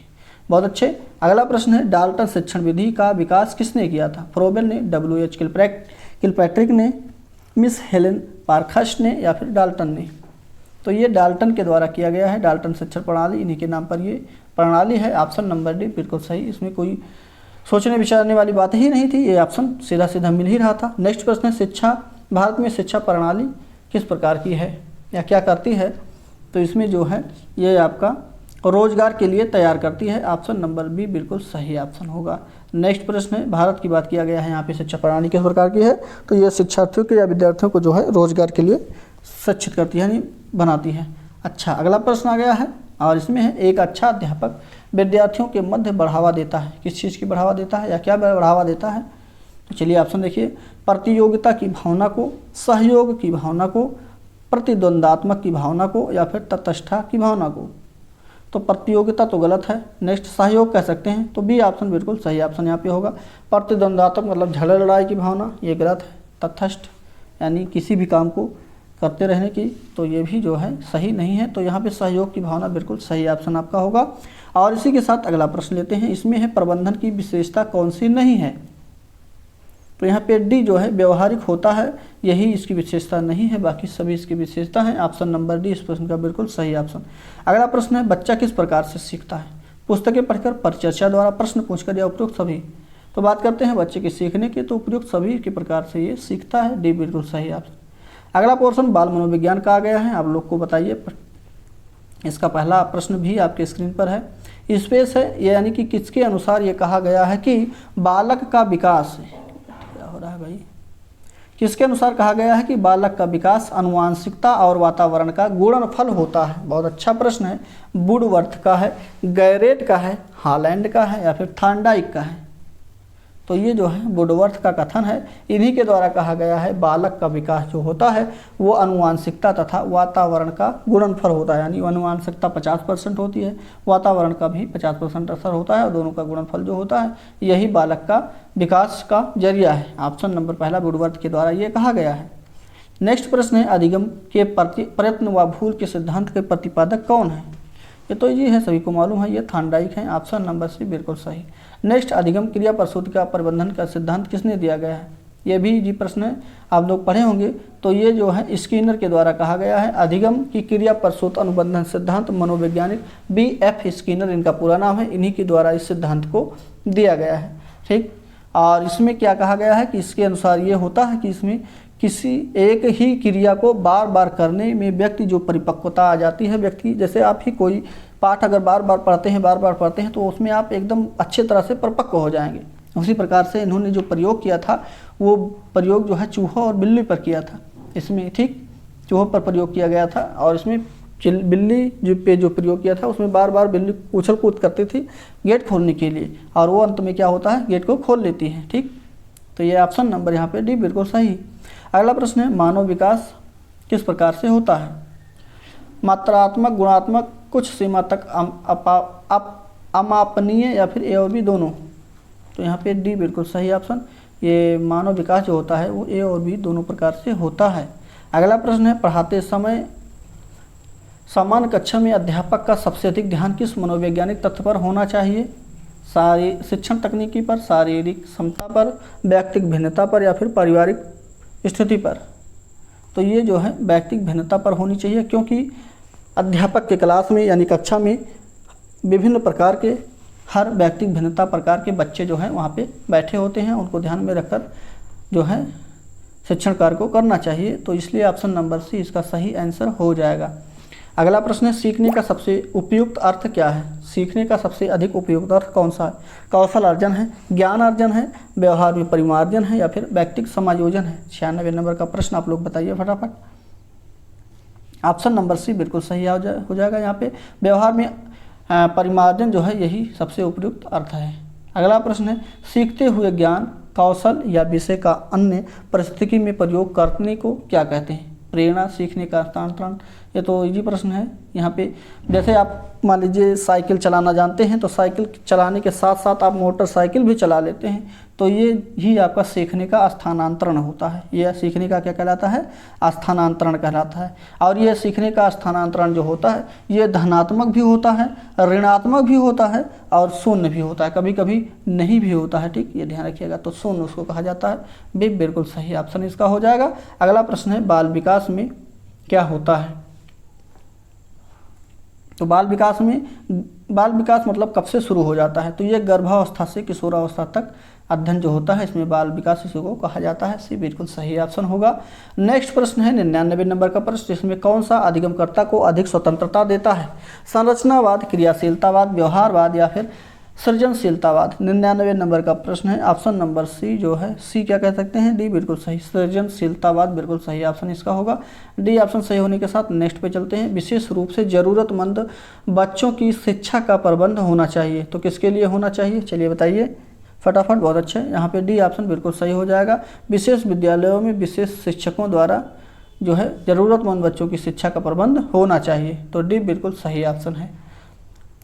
बहुत अच्छे। अगला प्रश्न है, डाल्टन शिक्षण विधि का विकास किसने किया था? फ्रोबेल ने, W.H. किलपैट्रिक ने, मिस हेलेन पार्खस ने, या फिर डाल्टन ने? तो ये डाल्टन के द्वारा किया गया है। डाल्टन शिक्षण प्रणाली, इन्हीं के नाम पर ये प्रणाली है। ऑप्शन नंबर डी बिल्कुल सही, इसमें कोई सोचने विचारने वाली बात ही नहीं थी, ये ऑप्शन सीधा सीधा मिल ही रहा था। नेक्स्ट प्रश्न है, शिक्षा भारत में शिक्षा प्रणाली किस प्रकार की है या क्या करती है? तो इसमें जो है ये आपका रोजगार के लिए तैयार करती है। ऑप्शन नंबर बी बिल्कुल सही ऑप्शन होगा। नेक्स्ट प्रश्न है, भारत की बात किया गया है यहाँ पे, शिक्षा प्रणाली किस प्रकार की है? तो ये शिक्षार्थियों के या विद्यार्थियों को जो है रोजगार के लिए शिक्षित करती है, यानी बनाती है। अच्छा, अगला प्रश्न आ गया है और इसमें है, एक अच्छा अध्यापक विद्यार्थियों के मध्य बढ़ावा देता है। किस चीज़ की बढ़ावा देता है या क्या बढ़ावा देता है? तो चलिए ऑप्शन देखिए, प्रतियोगिता की भावना को, सहयोग की भावना को, प्रतिद्वंदात्मक की भावना को, या फिर तटस्थता की भावना को? तो प्रतियोगिता तो गलत है, नेक्स्ट सहयोग कह सकते हैं, तो बी ऑप्शन बिल्कुल सही ऑप्शन यहाँ पे होगा। प्रतिद्वंदात्मक मतलब झगड़ा लड़ाई की भावना, ये गलत है। तटस्थ यानी किसी भी काम को करते रहने की, तो ये भी जो है सही नहीं है। तो यहाँ पे सहयोग की भावना बिल्कुल सही ऑप्शन आपका होगा। और इसी के साथ अगला प्रश्न लेते हैं, इसमें है प्रबंधन की विशेषता कौन सी नहीं है? तो यहाँ पे डी जो है व्यवहारिक होता है, यही इसकी विशेषता नहीं है, बाकी सभी इसकी विशेषता है। ऑप्शन नंबर डी इस प्रश्न का बिल्कुल सही ऑप्शन। अगला प्रश्न है, बच्चा किस प्रकार से सीखता है? पुस्तकें पढ़कर, परिचर्चा द्वारा, प्रश्न पूछकर, या उपयुक्त सभी? तो बात करते हैं बच्चे के सीखने की, तो उपयुक्त सभी के प्रकार से ये सीखता है, डी बिल्कुल सही ऑप्शन। अगला पोर्शन बाल मनोविज्ञान का आ गया है, आप लोग को बताइए। इसका पहला प्रश्न भी आपके स्क्रीन पर है। स्पेस है, यानी कि किसके अनुसार ये कहा गया है कि बालक का विकास, क्या हो रहा है भाई, किसके अनुसार कहा गया है कि बालक का विकास आनुवांशिकता और वातावरण का गुणनफल होता है? बहुत अच्छा प्रश्न है। वुडवर्थ का है, गैरेट का है, हॉलैंड का है, या फिर थॉर्नडाइक का है? तो ये जो है वुडवर्थ का कथन है, इन्हीं के द्वारा कहा गया है बालक का विकास जो होता है वो आनुवांशिकता तथा वातावरण का गुणनफल होता है। यानी आनुवांशिकता 50% होती है, वातावरण का भी 50% असर होता है, और दोनों का गुणनफल जो होता है यही बालक का विकास का जरिया है। ऑप्शन नंबर पहला वुडवर्थ के द्वारा ये कहा गया है। नेक्स्ट प्रश्न है, अधिगम के प्रयत्न व भूल के सिद्धांत के प्रतिपादक कौन है? ये तो ये है, सभी को मालूम है, ये थॉर्नडाइक है। ऑप्शन नंबर सी बिल्कुल सही। नेक्स्ट, अधिगम क्रिया प्रसूति का प्रबंधन का सिद्धांत किसने दिया गया है? ये भी जी प्रश्न है, आप लोग पढ़े होंगे। तो ये जो है स्किनर के द्वारा कहा गया है। अधिगम की क्रिया प्रसूत अनुबंधन सिद्धांत मनोवैज्ञानिक B.F. स्किनर इनका पूरा नाम है, इन्हीं के द्वारा इस सिद्धांत को दिया गया है। ठीक, और इसमें क्या कहा गया है कि इसके अनुसार ये होता है कि इसमें किसी एक ही क्रिया को बार बार करने में व्यक्ति जो परिपक्वता आ जाती है, व्यक्ति जैसे आप ही कोई पाठ अगर बार बार पढ़ते हैं तो उसमें आप एकदम अच्छे तरह से परिपक्व हो जाएंगे। उसी प्रकार से इन्होंने जो प्रयोग किया था वो प्रयोग जो है चूहा और बिल्ली पर किया था इसमें। ठीक, चूहों पर प्रयोग किया गया था और इसमें बिल्ली जो प्रयोग किया था उसमें बार बार बिल्ली उछल कूद करती थी गेट खोलने के लिए, और वो अंत में क्या होता है, गेट को खोल लेती है। ठीक, तो ये ऑप्शन नंबर यहाँ पे डी बिल्कुल सही। अगला प्रश्न है, मानव विकास किस प्रकार से होता है? मात्रात्मक, गुणात्मक, कुछ सीमा तक अमापनीय, या फिर ए और बी दोनों? तो यहाँ पे डी बिल्कुल सही ऑप्शन। ये मानव विकास जो होता है वो ए और बी दोनों प्रकार से होता है। अगला प्रश्न है, पढ़ाते समय समान कक्षा में अध्यापक का सबसे अधिक ध्यान किस मनोवैज्ञानिक तथ्य पर होना चाहिए? सारी शिक्षण तकनीकी पर, शारीरिक क्षमता पर, व्यक्तिगत भिन्नता पर, या फिर पारिवारिक स्थिति पर? तो ये जो है व्यक्तिगत भिन्नता पर होनी चाहिए, क्योंकि अध्यापक के क्लास में यानी कक्षा में विभिन्न प्रकार के, हर व्यक्तिगत भिन्नता प्रकार के बच्चे जो हैं वहाँ पे बैठे होते हैं, उनको ध्यान में रखकर जो है शिक्षण कार्य को करना चाहिए। तो इसलिए ऑप्शन नंबर सी इसका सही आंसर हो जाएगा। अगला प्रश्न है, सीखने का सबसे उपयुक्त अर्थ क्या है? सीखने का सबसे अधिक उपयुक्त अर्थ कौन सा है? कौशल अर्जन है, ज्ञान अर्जन है, व्यवहार में परिमार्जन है, या फिर व्यक्तिगत समायोजन है? 96 नंबर का प्रश्न आप लोग बताइए फटाफट। ऑप्शन नंबर सी बिल्कुल सही हो जाएगा। यहाँ पे व्यवहार में परिमार्जन जो है यही सबसे उपयुक्त अर्थ है। अगला प्रश्न है, सीखते हुए ज्ञान, कौशल या विषय का अन्य परिस्थिति में प्रयोग करने को क्या कहते हैं? प्रेरणा, सीखने का हस्तांतरण। ये तो इजी प्रश्न है। यहाँ पे जैसे आप मान लीजिए साइकिल चलाना जानते हैं, तो साइकिल चलाने के साथ साथ आप मोटरसाइकिल भी चला लेते हैं, तो ये ही आपका सीखने का स्थानांतरण होता है। यह सीखने का क्या कहलाता है? स्थानांतरण कहलाता है। और ये सीखने का स्थानांतरण जो होता है ये धनात्मक भी होता है, ऋणात्मक भी होता है और शून्य भी होता है, कभी कभी नहीं भी होता है। ठीक, ये ध्यान रखिएगा। तो शून्य उसको कहा जाता है। भी बिल्कुल सही ऑप्शन इसका हो जाएगा। अगला प्रश्न है, बाल विकास में क्या होता है? तो बाल विकास मतलब कब से शुरू हो जाता है? तो ये गर्भावस्था से किशोरावस्था तक अध्ययन जो होता है, इसमें बाल विकास इसी को कहा जाता है। सी बिल्कुल सही ऑप्शन होगा। नेक्स्ट प्रश्न है 99 नंबर का प्रश्न, इसमें कौन सा अधिगमकर्ता को अधिक स्वतंत्रता देता है? संरचनावाद, क्रियाशीलतावाद, व्यवहारवाद या फिर सृजनशीलतावाद? 99 नंबर का प्रश्न है। ऑप्शन नंबर सी जो है, सी क्या कह सकते हैं? डी बिल्कुल सही, सृजनशीलतावाद बिल्कुल सही ऑप्शन इसका होगा। डी ऑप्शन सही होने के साथ नेक्स्ट पे चलते हैं। विशेष रूप से जरूरतमंद बच्चों की शिक्षा का प्रबंध होना चाहिए, तो किसके लिए होना चाहिए? चलिए बताइए फटाफट। बहुत अच्छे, यहाँ पे डी ऑप्शन बिल्कुल सही हो जाएगा। विशेष विद्यालयों में विशेष शिक्षकों द्वारा जो है ज़रूरतमंद बच्चों की शिक्षा का प्रबंध होना चाहिए, तो डी बिल्कुल सही ऑप्शन है।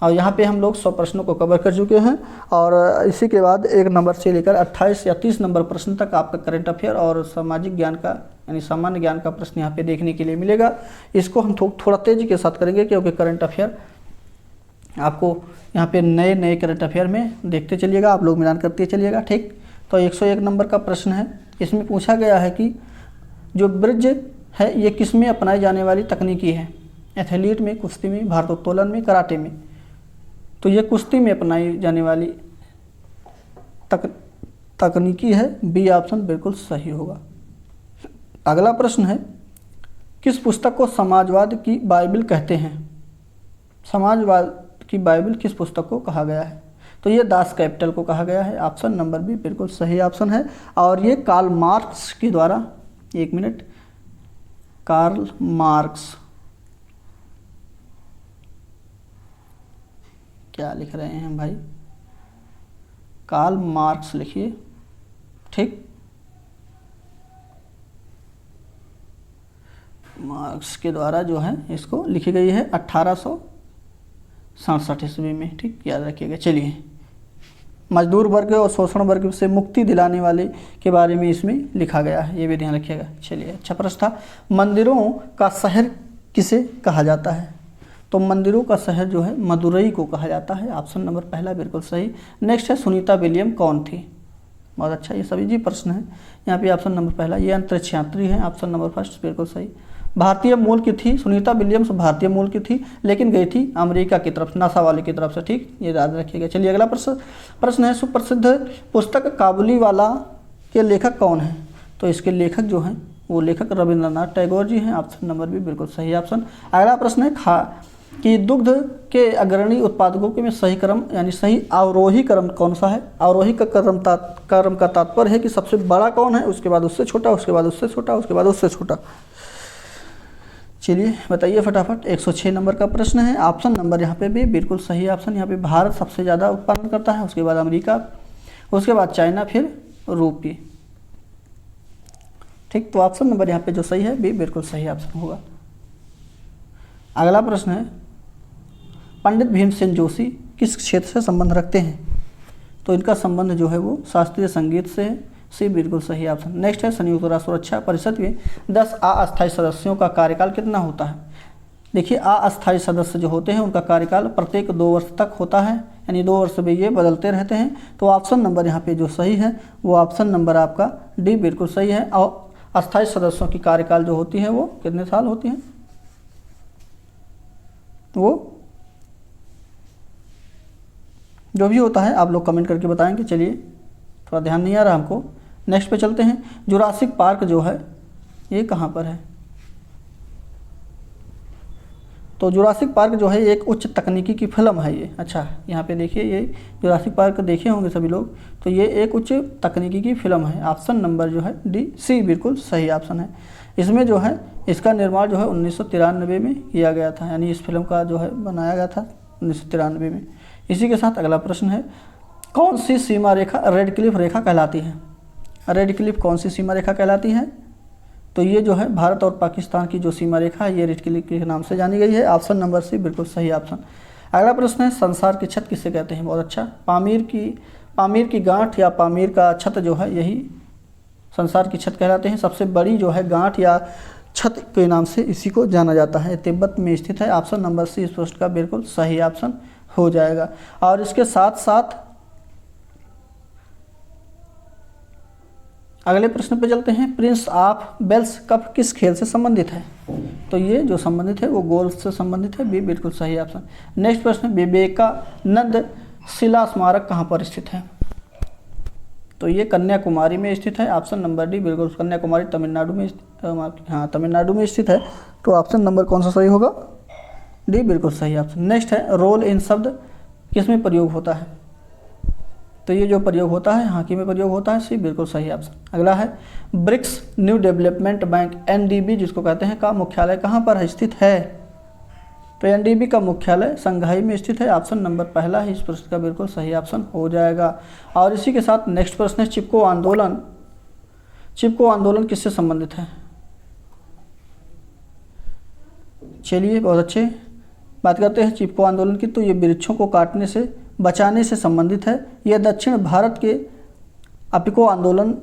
और यहाँ पे हम लोग 100 प्रश्नों को कवर कर चुके हैं, और इसी के बाद 1 नंबर से लेकर 28 या 30 नंबर प्रश्न तक आपका करंट अफेयर और सामाजिक ज्ञान का यानी सामान्य ज्ञान का प्रश्न यहाँ पे देखने के लिए मिलेगा। इसको हम थोड़ा तेज़ी के साथ करेंगे, क्योंकि करंट अफेयर आपको यहाँ पे नए करंट अफेयर में देखते चलिएगा, आप लोग मिलान करते चलिएगा। ठीक, तो 101 नंबर का प्रश्न है। इसमें पूछा गया है कि जो ब्रिज है ये किस में अपनाई जाने वाली तकनीकी है? एथलीट में, कुश्ती में, भारोत्तोलन में, कराटे में? तो ये कुश्ती में अपनाई जाने वाली तकनीकी है। बी ऑप्शन बिल्कुल सही होगा। अगला प्रश्न है, किस पुस्तक को समाजवाद की बाइबल कहते हैं? समाजवाद की बाइबल किस पुस्तक को कहा गया है? तो ये दास कैपिटल को कहा गया है। ऑप्शन नंबर बी बिल्कुल सही ऑप्शन है। और ये कार्ल मार्क्स के द्वारा, एक मिनट, कार्ल मार्क्स क्या लिख रहे हैं भाई? कार्ल मार्क्स लिखिए। ठीक, मार्क्स के द्वारा जो है इसको लिखी गई है 1867 ईस्वी में। ठीक, याद रखिएगा। चलिए, मजदूर वर्ग और शोषण वर्ग से मुक्ति दिलाने वाले के बारे में इसमें लिखा गया है, ये भी ध्यान रखिएगा। चलिए, अच्छा प्रश्न था, मंदिरों का शहर किसे कहा जाता है? तो मंदिरों का शहर जो है मदुरई को कहा जाता है। ऑप्शन नंबर पहला बिल्कुल सही। नेक्स्ट है, सुनीता विलियम कौन थी? बहुत अच्छा, ये सभी जी प्रश्न है। यहाँ पे ऑप्शन नंबर पहला, ये अंतरिक्ष यात्री है। ऑप्शन नंबर फर्स्ट बिल्कुल सही। भारतीय मूल की थी सुनीता विलियम्स, भारतीय मूल की थी, लेकिन गई थी अमेरिका की तरफ, नासा वाले की तरफ से। ठीक, ये याद रखिएगा। चलिए, अगला प्रश्न है, सुप्रसिद्ध पुस्तक काबुलीवाला के लेखक कौन है? तो इसके लेखक जो हैं वो लेखक रविंद्रनाथ टैगोर जी हैं। ऑप्शन नंबर भी बिल्कुल सही ऑप्शन। अगला प्रश्न है, कि दुग्ध के अग्रणी उत्पादकों के में सही क्रम यानी सही अवरोही क्रम कौन सा है? अवरोही का क्रम का तात्पर्य है कि सबसे बड़ा कौन है, उसके बाद उससे छोटा, उसके बाद उससे छोटा, उसके बाद उससे छोटा। चलिए बताइए फटाफट। 106 नंबर का प्रश्न है। ऑप्शन नंबर यहाँ पे भी बिल्कुल सही ऑप्शन। यहाँ पे भारत सबसे ज़्यादा उत्पादन करता है, उसके बाद अमेरिका, उसके बाद चाइना, फिर रूपी। ठीक, तो ऑप्शन नंबर यहाँ पे जो सही है भी बिल्कुल सही ऑप्शन होगा। अगला प्रश्न है, पंडित भीमसेन जोशी किस क्षेत्र से संबंध रखते हैं? तो इनका संबंध जो है वो शास्त्रीय संगीत से है। सी बिल्कुल सही ऑप्शन। नेक्स्ट है, संयुक्त राष्ट्र सुरक्षा परिषद में 10 अस्थायी सदस्यों का कार्यकाल कितना होता है? देखिए, अस्थायी सदस्य जो होते हैं उनका कार्यकाल प्रत्येक 2 वर्ष तक होता है, यानी 2 वर्ष में ये बदलते रहते हैं। तो ऑप्शन नंबर यहाँ पे जो सही है वो ऑप्शन नंबर आपका डी बिल्कुल सही है। और अस्थायी सदस्यों की कार्यकाल जो होती है वो कितने साल होती हैं? वो जो भी होता है आप लोग कमेंट करके बताएंगे। चलिए, थोड़ा ध्यान नहीं आ रहा हमको, नेक्स्ट पे चलते हैं। जुरासिक पार्क जो है ये कहाँ पर है? तो जुरासिक पार्क जो है एक उच्च तकनीकी की फिल्म है ये। अच्छा, यहाँ पे देखिए, ये जुरासिक पार्क देखे होंगे सभी लोग, तो ये एक उच्च तकनीकी की फिल्म है। ऑप्शन नंबर जो है डी, सी बिल्कुल सही ऑप्शन है। इसमें जो है इसका निर्माण जो है 1993 में किया गया था, यानी इस फिल्म का जो है बनाया गया था 1993 में। इसी के साथ अगला प्रश्न है, कौन सी सीमा रेखा रेड क्लिफ रेखा कहलाती है? रेड क्लिफ कौन सी सीमा रेखा कहलाती है? तो ये जो है भारत और पाकिस्तान की जो सीमा रेखा है ये रेड क्लिफ के नाम से जानी गई है। ऑप्शन नंबर सी बिल्कुल सही ऑप्शन। अगला प्रश्न है, संसार की छत किसे कहते हैं? बहुत अच्छा, पामीर की गांठ या पामीर का छत जो है यही संसार की छत कहलाते हैं। सबसे बड़ी जो है गांठ या छत के नाम से इसी को जाना जाता है। तिब्बत में स्थित है। ऑप्शन नंबर सी इस प्रश्न का बिल्कुल सही ऑप्शन हो जाएगा। और इसके साथ साथ अगले प्रश्न पे चलते हैं, प्रिंस ऑफ वेल्स कप किस खेल से संबंधित है? तो ये जो संबंधित है वो गोल्फ से संबंधित है, बी बिल्कुल सही ऑप्शन। नेक्स्ट प्रश्न, विवेकानंद शिला स्मारक कहाँ पर स्थित है? तो ये कन्याकुमारी में स्थित है। ऑप्शन नंबर डी बिल्कुल, कन्याकुमारी तमिलनाडु में, हाँ तमिलनाडु में स्थित है। तो ऑप्शन नंबर कौन सा सही होगा? डी बिल्कुल सही ऑप्शन। नेक्स्ट है, रोल इन शब्द किस में प्रयोग होता है? तो ये जो प्रयोग होता है हॉकी में प्रयोग होता है, सी बिल्कुल सही ऑप्शन। अगला है, BRICS New Development Bank NDB जिसको कहते हैं का मुख्यालय कहाँ पर स्थित है? तो एनडीबी का मुख्यालय शंघाई में स्थित है। ऑप्शन नंबर पहला ही इस प्रश्न का बिल्कुल सही ऑप्शन हो जाएगा। और इसी के साथ नेक्स्ट प्रश्न है, चिपको आंदोलन किससे संबंधित है? चलिए, बहुत अच्छे, बात करते हैं चिपको आंदोलन की। तो ये वृक्षों को काटने से बचाने से संबंधित है। यह दक्षिण भारत के अपिको आंदोलन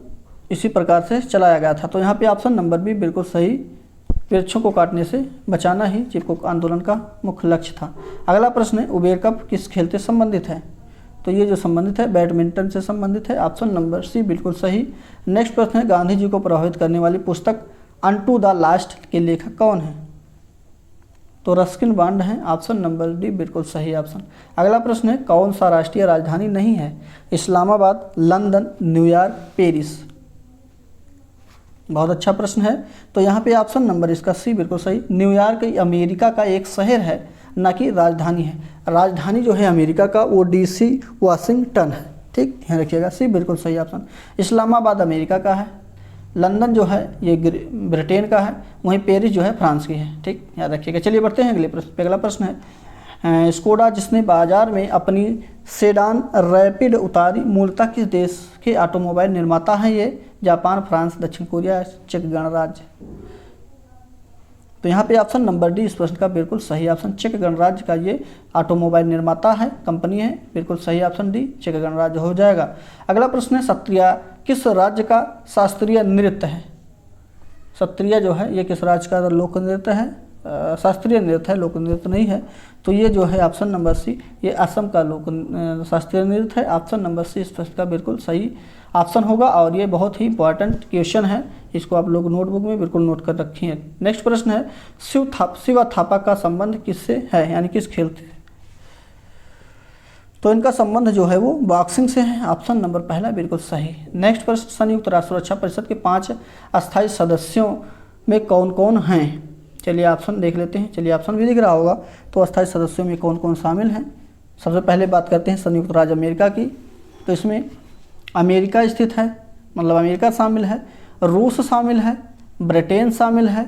इसी प्रकार से चलाया गया था। तो यहाँ पे ऑप्शन नंबर बी बिल्कुल सही, वृक्षों को काटने से बचाना ही चिपको आंदोलन का मुख्य लक्ष्य था। अगला प्रश्न है, उबेर कप किस खेल से संबंधित है? तो ये जो संबंधित है बैडमिंटन से संबंधित है। ऑप्शन नंबर सी बिल्कुल सही। नेक्स्ट प्रश्न है, गांधी जी को प्रभावित करने वाली पुस्तक अनटू द लास्ट के लेखक कौन है? तो रस्किन बॉन्ड हैं। ऑप्शन नंबर डी बिल्कुल सही ऑप्शन। अगला प्रश्न है, कौन सा राष्ट्रीय राजधानी नहीं है? Islamabad, London, New York, Paris. बहुत अच्छा प्रश्न है। तो यहाँ पे ऑप्शन नंबर इसका सी बिल्कुल सही। न्यूयॉर्क अमेरिका का एक शहर है, ना कि राजधानी है। राजधानी जो है अमेरिका का वो डीसी वाशिंगटन है। ठीक, ध्यान रखिएगा, सी बिल्कुल सही ऑप्शन। इस्लामाबाद अमेरिका का है, लंदन जो है ये ब्रिटेन का है, वहीं पेरिस जो है फ्रांस की है। ठीक, याद रखिएगा। चलिए बढ़ते हैं अगले प्रश्न पे। अगला प्रश्न है, स्कोडा जिसने बाजार में अपनी सेडान रैपिड उतारी मूलतः किस देश के ऑटोमोबाइल निर्माता हैं? ये जापान, फ्रांस, दक्षिण कोरिया, चेक गणराज्य। तो यहाँ पे ऑप्शन नंबर डी इस प्रश्न का बिल्कुल सही ऑप्शन। चेक गणराज्य का ये ऑटोमोबाइल निर्माता है, कंपनी है, बिल्कुल सही ऑप्शन डी चेक गणराज्य हो जाएगा। अगला प्रश्न है, सत्रिया किस राज्य का शास्त्रीय नृत्य है? सत्रिया जो है ये किस राज्य का लोक नृत्य है? शास्त्रीय नृत्य है, लोक नृत्य नहीं है। तो ये जो है ऑप्शन नंबर सी, ये असम का लोक शास्त्रीय नृत्य है। ऑप्शन नंबर सी इस प्रश्न का बिल्कुल सही ऑप्शन होगा। और ये बहुत ही इंपॉर्टेंट क्वेश्चन है, इसको आप लोग नोटबुक में बिल्कुल नोट कर रखिए। नेक्स्ट प्रश्न है, शिवा थापा का संबंध किससे है, यानी किस खेल से? तो इनका संबंध जो है वो बॉक्सिंग से है। ऑप्शन नंबर पहला बिल्कुल सही। नेक्स्ट प्रश्न, संयुक्त राष्ट्र सुरक्षा परिषद के 5 अस्थायी सदस्यों में कौन कौन हैं? चलिए ऑप्शन देख लेते हैं। चलिए ऑप्शन भी दिख रहा होगा। तो अस्थायी सदस्यों में कौन कौन शामिल हैं? सबसे पहले बात करते हैं संयुक्त राज्य अमेरिका की। तो इसमें अमेरिका स्थित है, मतलब अमेरिका शामिल है, रूस शामिल है, ब्रिटेन शामिल है,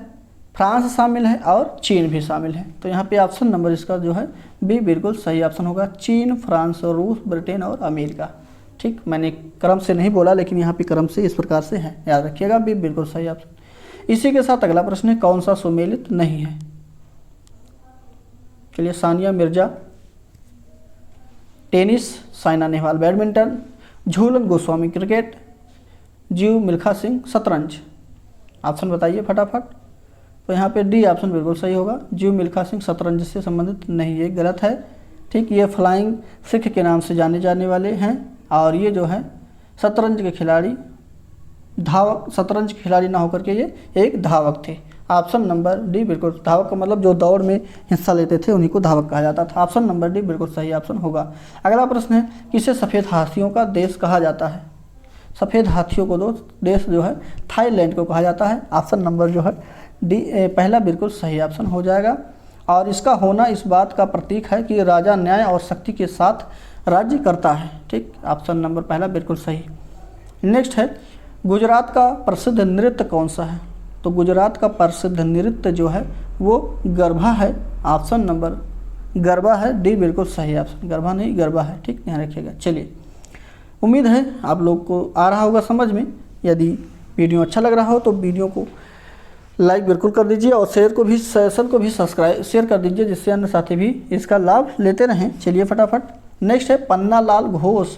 फ्रांस शामिल है और चीन भी शामिल है। तो यहाँ पे ऑप्शन नंबर इसका जो है बी बिल्कुल सही ऑप्शन होगा। चीन, फ्रांस, रूस, ब्रिटेन और अमेरिका। ठीक, मैंने क्रम से नहीं बोला, लेकिन यहाँ पे क्रम से इस प्रकार से है, याद रखिएगा, बी बिल्कुल सही ऑप्शन। इसी के साथ अगला प्रश्न है, कौन सा सुमेलित नहीं है? चलिए, Sania Mirza tennis, Saina Nehwal badminton, Jhulan Goswami cricket, जीव मिल्खा सिंह शतरंज। ऑप्शन बताइए फटाफट। तो यहाँ पे डी ऑप्शन बिल्कुल सही होगा। जीव मिल्खा सिंह शतरंज से संबंधित नहीं, ये गलत है। ठीक, ये फ्लाइंग सिख के नाम से जाने जाने वाले हैं। और ये जो है शतरंज के खिलाड़ी, धावक, शतरंज खिलाड़ी ना होकर के ये एक धावक थे। ऑप्शन नंबर डी बिल्कुल, धावक का मतलब जो दौड़ में हिस्सा लेते थे उन्हीं को धावक कहा जाता था। ऑप्शन नंबर डी बिल्कुल सही ऑप्शन होगा। अगला प्रश्न है, किसे सफ़ेद हाथियों का देश कहा जाता है? सफ़ेद हाथियों को देश जो है थाईलैंड को कहा जाता है। ऑप्शन नंबर जो है डी पहला बिल्कुल सही ऑप्शन हो जाएगा। और इसका होना इस बात का प्रतीक है कि राजा न्याय और शक्ति के साथ राज्य करता है। ठीक, ऑप्शन नंबर पहला बिल्कुल सही। नेक्स्ट है, गुजरात का प्रसिद्ध नृत्य कौन सा है? तो गुजरात का प्रसिद्ध नृत्य जो है वो गरबा है। ऑप्शन नंबर गरबा है, डी बिल्कुल सही ऑप्शन, गरबा नहीं गरबा है। ठीक, ध्यान रखिएगा। चलिए, उम्मीद है आप लोग को आ रहा होगा समझ में। यदि वीडियो अच्छा लग रहा हो तो वीडियो को लाइक बिल्कुल कर दीजिए और सेशन को भी सब्सक्राइब शेयर कर दीजिए, जिससे अन्य साथी भी इसका लाभ लेते रहें। चलिए फटाफट। नेक्स्ट है, पन्नालाल घोष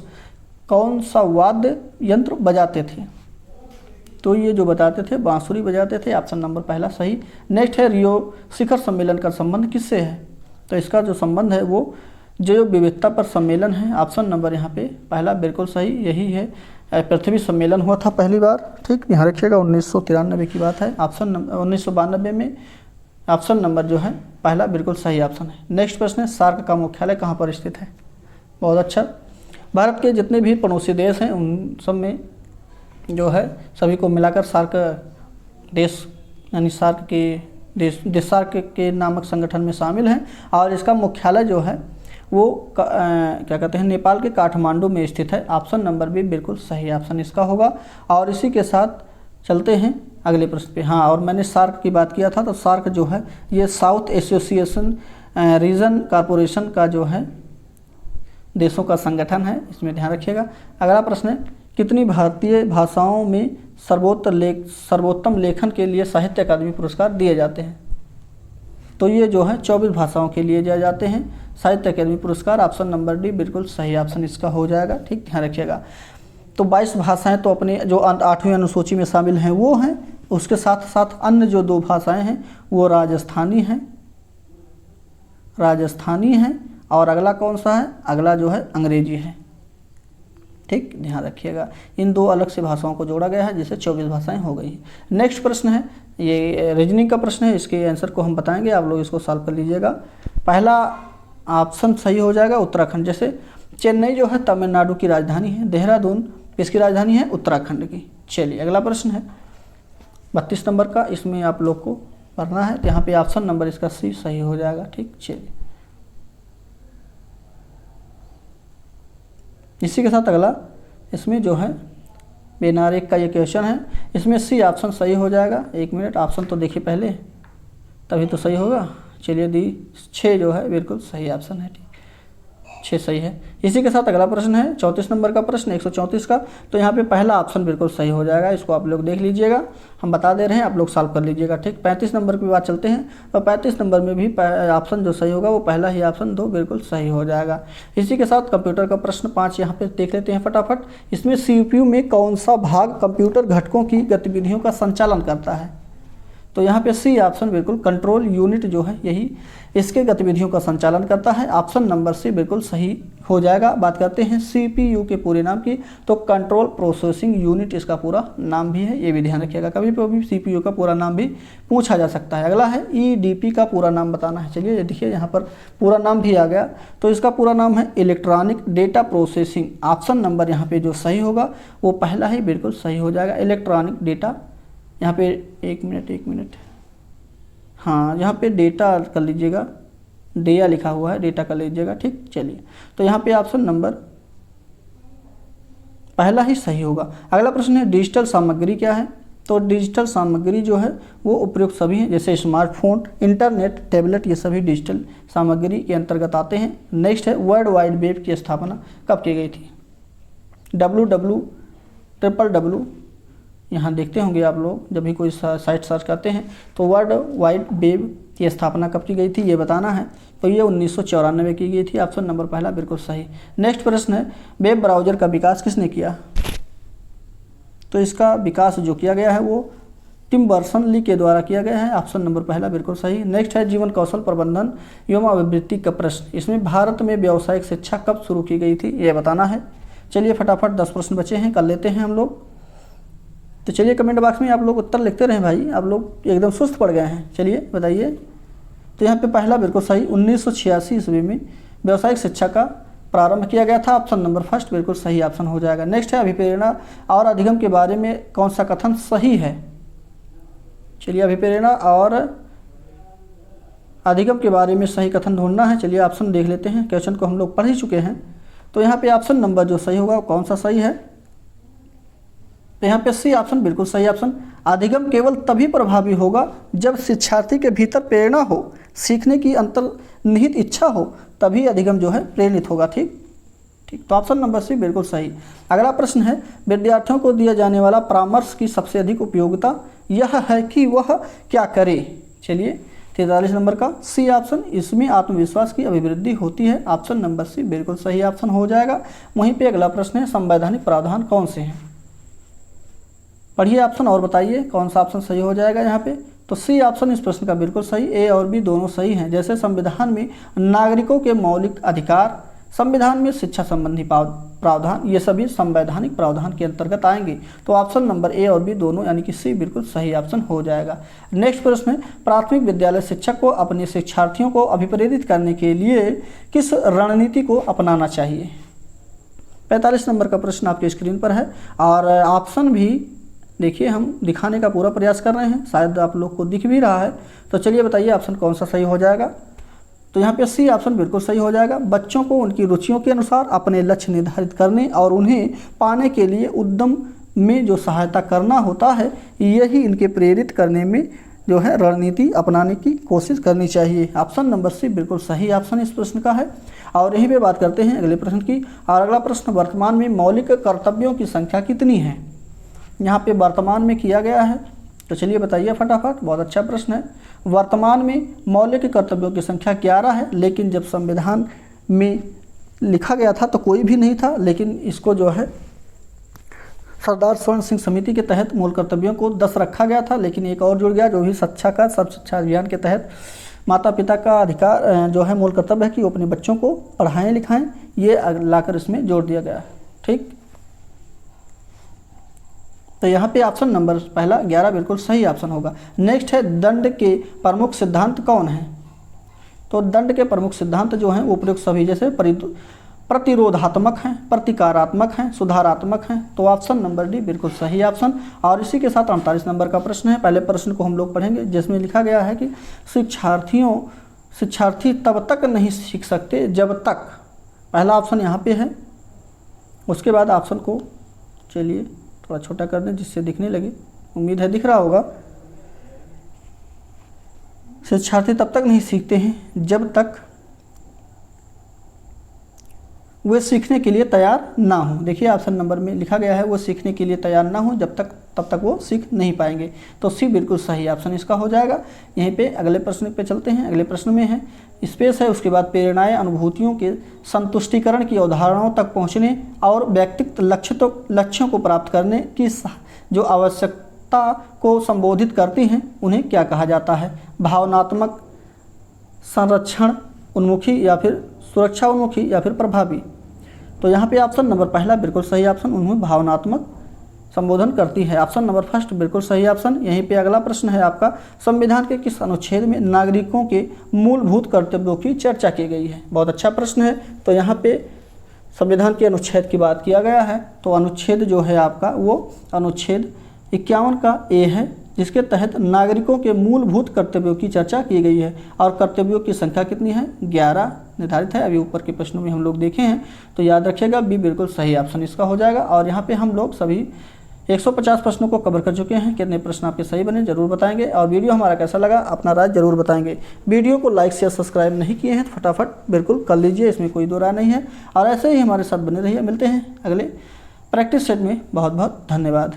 कौन सा वाद्य यंत्र बजाते थे? तो ये जो बताते थे बांसुरी बजाते थे। ऑप्शन नंबर पहला सही। नेक्स्ट है, रियो शिखर सम्मेलन का संबंध किससे है? तो इसका जो संबंध है वो जैव विविधता पर सम्मेलन है। ऑप्शन नंबर यहाँ पे पहला बिल्कुल सही यही है। पृथ्वी सम्मेलन हुआ था पहली बार। ठीक, यहाँ रखिएगा 1993 की बात है। ऑप्शन नंबर 1992 में ऑप्शन नंबर जो है पहला बिल्कुल सही ऑप्शन है। नेक्स्ट प्रश्न है, सार्क का मुख्यालय कहाँ पर स्थित है? बहुत अच्छा। भारत के जितने भी पड़ोसी देश हैं उन सब में जो है सभी को मिलाकर सार्क देश यानी सार्क के सार्क के नामक संगठन में शामिल हैं। और इसका मुख्यालय जो है वो क्या कहते हैं, नेपाल के काठमांडू में स्थित है। ऑप्शन नंबर भी बिल्कुल सही ऑप्शन इसका होगा। और इसी के साथ चलते हैं अगले प्रश्न पे। हाँ, और मैंने सार्क की बात किया था, तो सार्क जो है ये साउथ एसोसिएशन रीजन कॉरपोरेशन का जो है देशों का संगठन है, इसमें ध्यान रखिएगा। अगला प्रश्न है, कितनी भारतीय भाषाओं में सर्वोत्तम लेखन के लिए साहित्य अकादमी पुरस्कार दिए जाते हैं? तो ये जो है 24 भाषाओं के लिए दिए जाते हैं साहित्य अकादमी पुरस्कार। ऑप्शन नंबर डी बिल्कुल सही ऑप्शन इसका हो जाएगा। ठीक, ध्यान रखिएगा। तो 22 भाषाएं तो अपने जो 8वीं अनुसूची में शामिल हैं वो हैं। उसके साथ साथ अन्य जो 2 भाषाएं हैं वो राजस्थानी हैं और अगला कौन सा है? अगला जो है अंग्रेजी है। ठीक, ध्यान रखिएगा। इन 2 अलग से भाषाओं को जोड़ा गया है जिससे 24 भाषाएं हो गई हैं। नेक्स्ट प्रश्न है, ये रीजनिंग का प्रश्न है। इसके आंसर को हम बताएंगे, आप लोग इसको सॉल्व कर लीजिएगा। पहला ऑप्शन सही हो जाएगा उत्तराखंड। जैसे चेन्नई जो है तमिलनाडु की राजधानी है, देहरादून किसकी राजधानी है? उत्तराखंड की। चलिए, अगला प्रश्न है 32 नंबर का, इसमें आप लोग को पढ़ना है। यहाँ पे ऑप्शन नंबर इसका सी सही हो जाएगा। ठीक, चलिए इसी के साथ अगला इसमें जो है बेनारेक का ये क्वेश्चन है, इसमें सी ऑप्शन सही हो जाएगा। 1 मिनट, ऑप्शन तो देखिए पहले तभी तो सही होगा। चलिए दी 6 जो है बिल्कुल सही ऑप्शन है। ठीक, 6 सही है। इसी के साथ अगला प्रश्न है 34 नंबर का प्रश्न 134 का। तो यहाँ पे पहला ऑप्शन बिल्कुल सही हो जाएगा। इसको आप लोग देख लीजिएगा, हम बता दे रहे हैं, आप लोग सॉल्व कर लीजिएगा। ठीक, 35 नंबर की बात चलते हैं। तो 35 नंबर में भी ऑप्शन जो सही होगा वो पहला ही ऑप्शन 2 बिल्कुल सही हो जाएगा। इसी के साथ कंप्यूटर का प्रश्न 5 यहाँ पे देख लेते हैं फटाफट। इसमें CPU में कौन सा भाग कंप्यूटर घटकों की गतिविधियों का संचालन करता है? तो यहाँ पे सी ऑप्शन बिल्कुल कंट्रोल यूनिट जो है यही इसके गतिविधियों का संचालन करता है। ऑप्शन नंबर सी बिल्कुल सही हो जाएगा। बात करते हैं CPU के पूरे नाम की, तो कंट्रोल प्रोसेसिंग यूनिट इसका पूरा नाम भी है, ये भी ध्यान रखिएगा। कभी कभी CPU का पूरा नाम भी पूछा जा सकता है। अगला है EDP का पूरा नाम बताना है। चलिए देखिए यहाँ पर पूरा नाम भी आ गया। तो इसका पूरा नाम है electronic data processing. Option number यहाँ पे जो सही होगा वो पहला ही बिल्कुल सही हो जाएगा, इलेक्ट्रॉनिक डेटा। यहाँ पे 1 मिनट, हाँ यहाँ पे डेटा कर लीजिएगा, डेया लिखा हुआ है, डेटा कर लीजिएगा। ठीक, चलिए तो यहाँ पे ऑप्शन नंबर पहला ही सही होगा। अगला प्रश्न है डिजिटल सामग्री क्या है? तो डिजिटल सामग्री जो है वो उपयुक्त सभी हैं, जैसे स्मार्टफोन, इंटरनेट, टैबलेट, ये सभी डिजिटल सामग्री के अंतर्गत आते हैं। नेक्स्ट है वर्ल्ड वाइड वेब की स्थापना कब की गई थी? www यहाँ देखते होंगे आप लोग, जब भी कोई साइट सर्च करते हैं तो वर्ल्ड वाइड वेब की स्थापना कब की गई थी ये बताना है। तो ये 1994 की गई थी। ऑप्शन नंबर पहला बिल्कुल सही। नेक्स्ट प्रश्न है वेब ब्राउज़र का विकास किसने किया? तो इसका विकास जो किया गया है वो टिम बर्नर्स-ली के द्वारा किया गया है। ऑप्शन नंबर पहला बिल्कुल सही। नेक्स्ट है जीवन कौशल प्रबंधन एवं अभिवृद्धि का प्रश्न, इसमें भारत में व्यावसायिक शिक्षा कब शुरू की गई थी ये बताना है। चलिए फटाफट 10 प्रश्न बचे हैं, कर लेते हैं हम लोग। तो चलिए कमेंट बॉक्स में आप लोग उत्तर लिखते रहें भाई, आप लोग एकदम सुस्त पड़ गए हैं। चलिए बताइए। तो यहाँ पे पहला बिल्कुल सही, 1986 ईस्वी में व्यावसायिक शिक्षा का प्रारंभ किया गया था। ऑप्शन नंबर फर्स्ट बिल्कुल सही ऑप्शन हो जाएगा। नेक्स्ट है अभिप्रेरणा और अधिगम के बारे में कौन सा कथन सही है। चलिए अभिप्रेरणा और अधिगम के बारे में सही कथन ढूंढना है। चलिए ऑप्शन देख लेते हैं, क्वेश्चन को हम लोग पढ़ ही चुके हैं। तो यहाँ पे ऑप्शन नंबर जो सही होगा कौन सा सही है, तो यहाँ पे सी ऑप्शन बिल्कुल सही ऑप्शन। अधिगम केवल तभी प्रभावी होगा जब शिक्षार्थी के भीतर प्रेरणा हो, सीखने की अंतर्निहित इच्छा हो, तभी अधिगम जो है प्रेरित होगा। ठीक, तो ऑप्शन नंबर सी बिल्कुल सही। अगला प्रश्न है, विद्यार्थियों को दिया जाने वाला परामर्श की सबसे अधिक उपयोगिता यह है कि वह क्या करे। चलिए 43 नंबर का सी ऑप्शन, इसमें आत्मविश्वास की अभिवृद्धि होती है। ऑप्शन नंबर सी बिल्कुल सही ऑप्शन हो जाएगा। वहीं पे अगला प्रश्न है, संवैधानिक प्रावधान कौन से हैं। पढ़िए ऑप्शन और बताइए कौन सा ऑप्शन सही हो जाएगा यहाँ पे। तो सी ऑप्शन इस प्रश्न का बिल्कुल सही, ए और बी दोनों सही हैं। जैसे संविधान में नागरिकों के मौलिक अधिकार, संविधान में शिक्षा संबंधी प्रावधान, ये सभी संवैधानिक प्रावधान के अंतर्गत आएंगे। तो ऑप्शन नंबर ए और बी दोनों यानी कि सी बिल्कुल सही ऑप्शन हो जाएगा। नेक्स्ट प्रश्न है, प्राथमिक विद्यालय शिक्षक को अपने शिक्षार्थियों को अभिप्रेरित करने के लिए किस रणनीति को अपनाना चाहिए। 45 नंबर का प्रश्न आपके स्क्रीन पर है और ऑप्शन भी देखिए हम दिखाने का पूरा प्रयास कर रहे हैं, शायद आप लोग को दिख भी रहा है। तो चलिए बताइए ऑप्शन कौन सा सही हो जाएगा। तो यहाँ पे सी ऑप्शन बिल्कुल सही हो जाएगा। बच्चों को उनकी रुचियों के अनुसार अपने लक्ष्य निर्धारित करने और उन्हें पाने के लिए उद्यम में जो सहायता करना होता है, यही इनके प्रेरित करने में जो है रणनीति अपनाने की कोशिश करनी चाहिए। ऑप्शन नंबर सी बिल्कुल सही ऑप्शन इस प्रश्न का है। और यहीं पे बात करते हैं अगले प्रश्न की। और अगला प्रश्न, वर्तमान में मौलिक कर्तव्यों की संख्या कितनी है। यहाँ पे वर्तमान में किया गया है, तो चलिए बताइए फटाफट। बहुत अच्छा प्रश्न है। वर्तमान में मौलिक कर्तव्यों की संख्या 11 है, लेकिन जब संविधान में लिखा गया था तो कोई भी नहीं था, लेकिन इसको जो है सरदार स्वर्ण सिंह समिति के तहत मूल कर्तव्यों को 10 रखा गया था, लेकिन एक और जुड़ गया जो भी शिक्षा का सर्व शिक्षा अभियान के तहत माता पिता का अधिकार जो है मूल कर्तव्य है कि वो अपने बच्चों को पढ़ाएं लिखाएं, ये लाकर इसमें जोड़ दिया गया है। ठीक, तो यहाँ पे ऑप्शन नंबर पहला 11 बिल्कुल सही ऑप्शन होगा। नेक्स्ट है, दंड के प्रमुख सिद्धांत कौन है। तो दंड के प्रमुख सिद्धांत जो हैं वो उपयुक्त सभी जैसे प्रतिरोधात्मक हैं, प्रतिकारात्मक हैं, सुधारात्मक हैं। तो ऑप्शन नंबर डी बिल्कुल सही ऑप्शन। और इसी के साथ 48 नंबर का प्रश्न है। पहले प्रश्न को हम लोग पढ़ेंगे, जिसमें लिखा गया है कि शिक्षार्थी तब तक नहीं सीख सकते जब तक, पहला ऑप्शन यहाँ पे है। उसके बाद ऑप्शन को चलिए थोड़ा छोटा कर दें जिससे दिखने लगे, उम्मीद है दिख रहा होगा। शिक्षार्थी तब तक नहीं सीखते हैं जब तक वे सीखने के लिए तैयार ना हो। देखिए ऑप्शन नंबर में लिखा गया है वो सीखने के लिए तैयार ना हो तब तक वो सीख नहीं पाएंगे। तो सी बिल्कुल सही ऑप्शन इसका हो जाएगा। यहीं पे अगले प्रश्न पे चलते हैं। अगले प्रश्न में है स्पेस है, उसके बाद प्रेरणाएं अनुभूतियों के संतुष्टिकरण की अवधारणाओं तक पहुँचने और व्यक्तिगत लक्ष्यों को प्राप्त करने की जो आवश्यकता को संबोधित करती हैं उन्हें क्या कहा जाता है। भावनात्मक, संरक्षण उन्मुखी या फिर सुरक्षा उन्मुखी या फिर प्रभावी। तो यहाँ पे ऑप्शन नंबर पहला बिल्कुल सही ऑप्शन, उन्हें भावनात्मक संबोधन करती है। ऑप्शन नंबर फर्स्ट बिल्कुल सही ऑप्शन। यहीं पे अगला प्रश्न है आपका, संविधान के किस अनुच्छेद में नागरिकों के मूलभूत कर्तव्यों की चर्चा की गई है। बहुत अच्छा प्रश्न है। तो यहाँ पे संविधान के अनुच्छेद की बात किया गया है, तो अनुच्छेद जो है आपका वो अनुच्छेद 51 का ए है, जिसके तहत नागरिकों के मूलभूत कर्तव्यों की चर्चा की गई है। और कर्तव्यों की संख्या कितनी है, 11 निर्धारित है। अभी ऊपर के प्रश्नों में हम लोग देखे हैं, तो याद रखिएगा बी बिल्कुल सही ऑप्शन इसका हो जाएगा। और यहाँ पे हम लोग सभी 150 प्रश्नों को कवर कर चुके हैं। कितने प्रश्न आपके सही बने जरूर बताएंगे, और वीडियो हमारा कैसा लगा अपना राय जरूर बताएंगे। वीडियो को लाइक शेयर सब्सक्राइब नहीं किए हैं तो फटाफट बिल्कुल कर लीजिए, इसमें कोई दो राय नहीं है। और ऐसे ही हमारे साथ बने रहिए। मिलते हैं अगले प्रैक्टिस सेट में। बहुत बहुत धन्यवाद।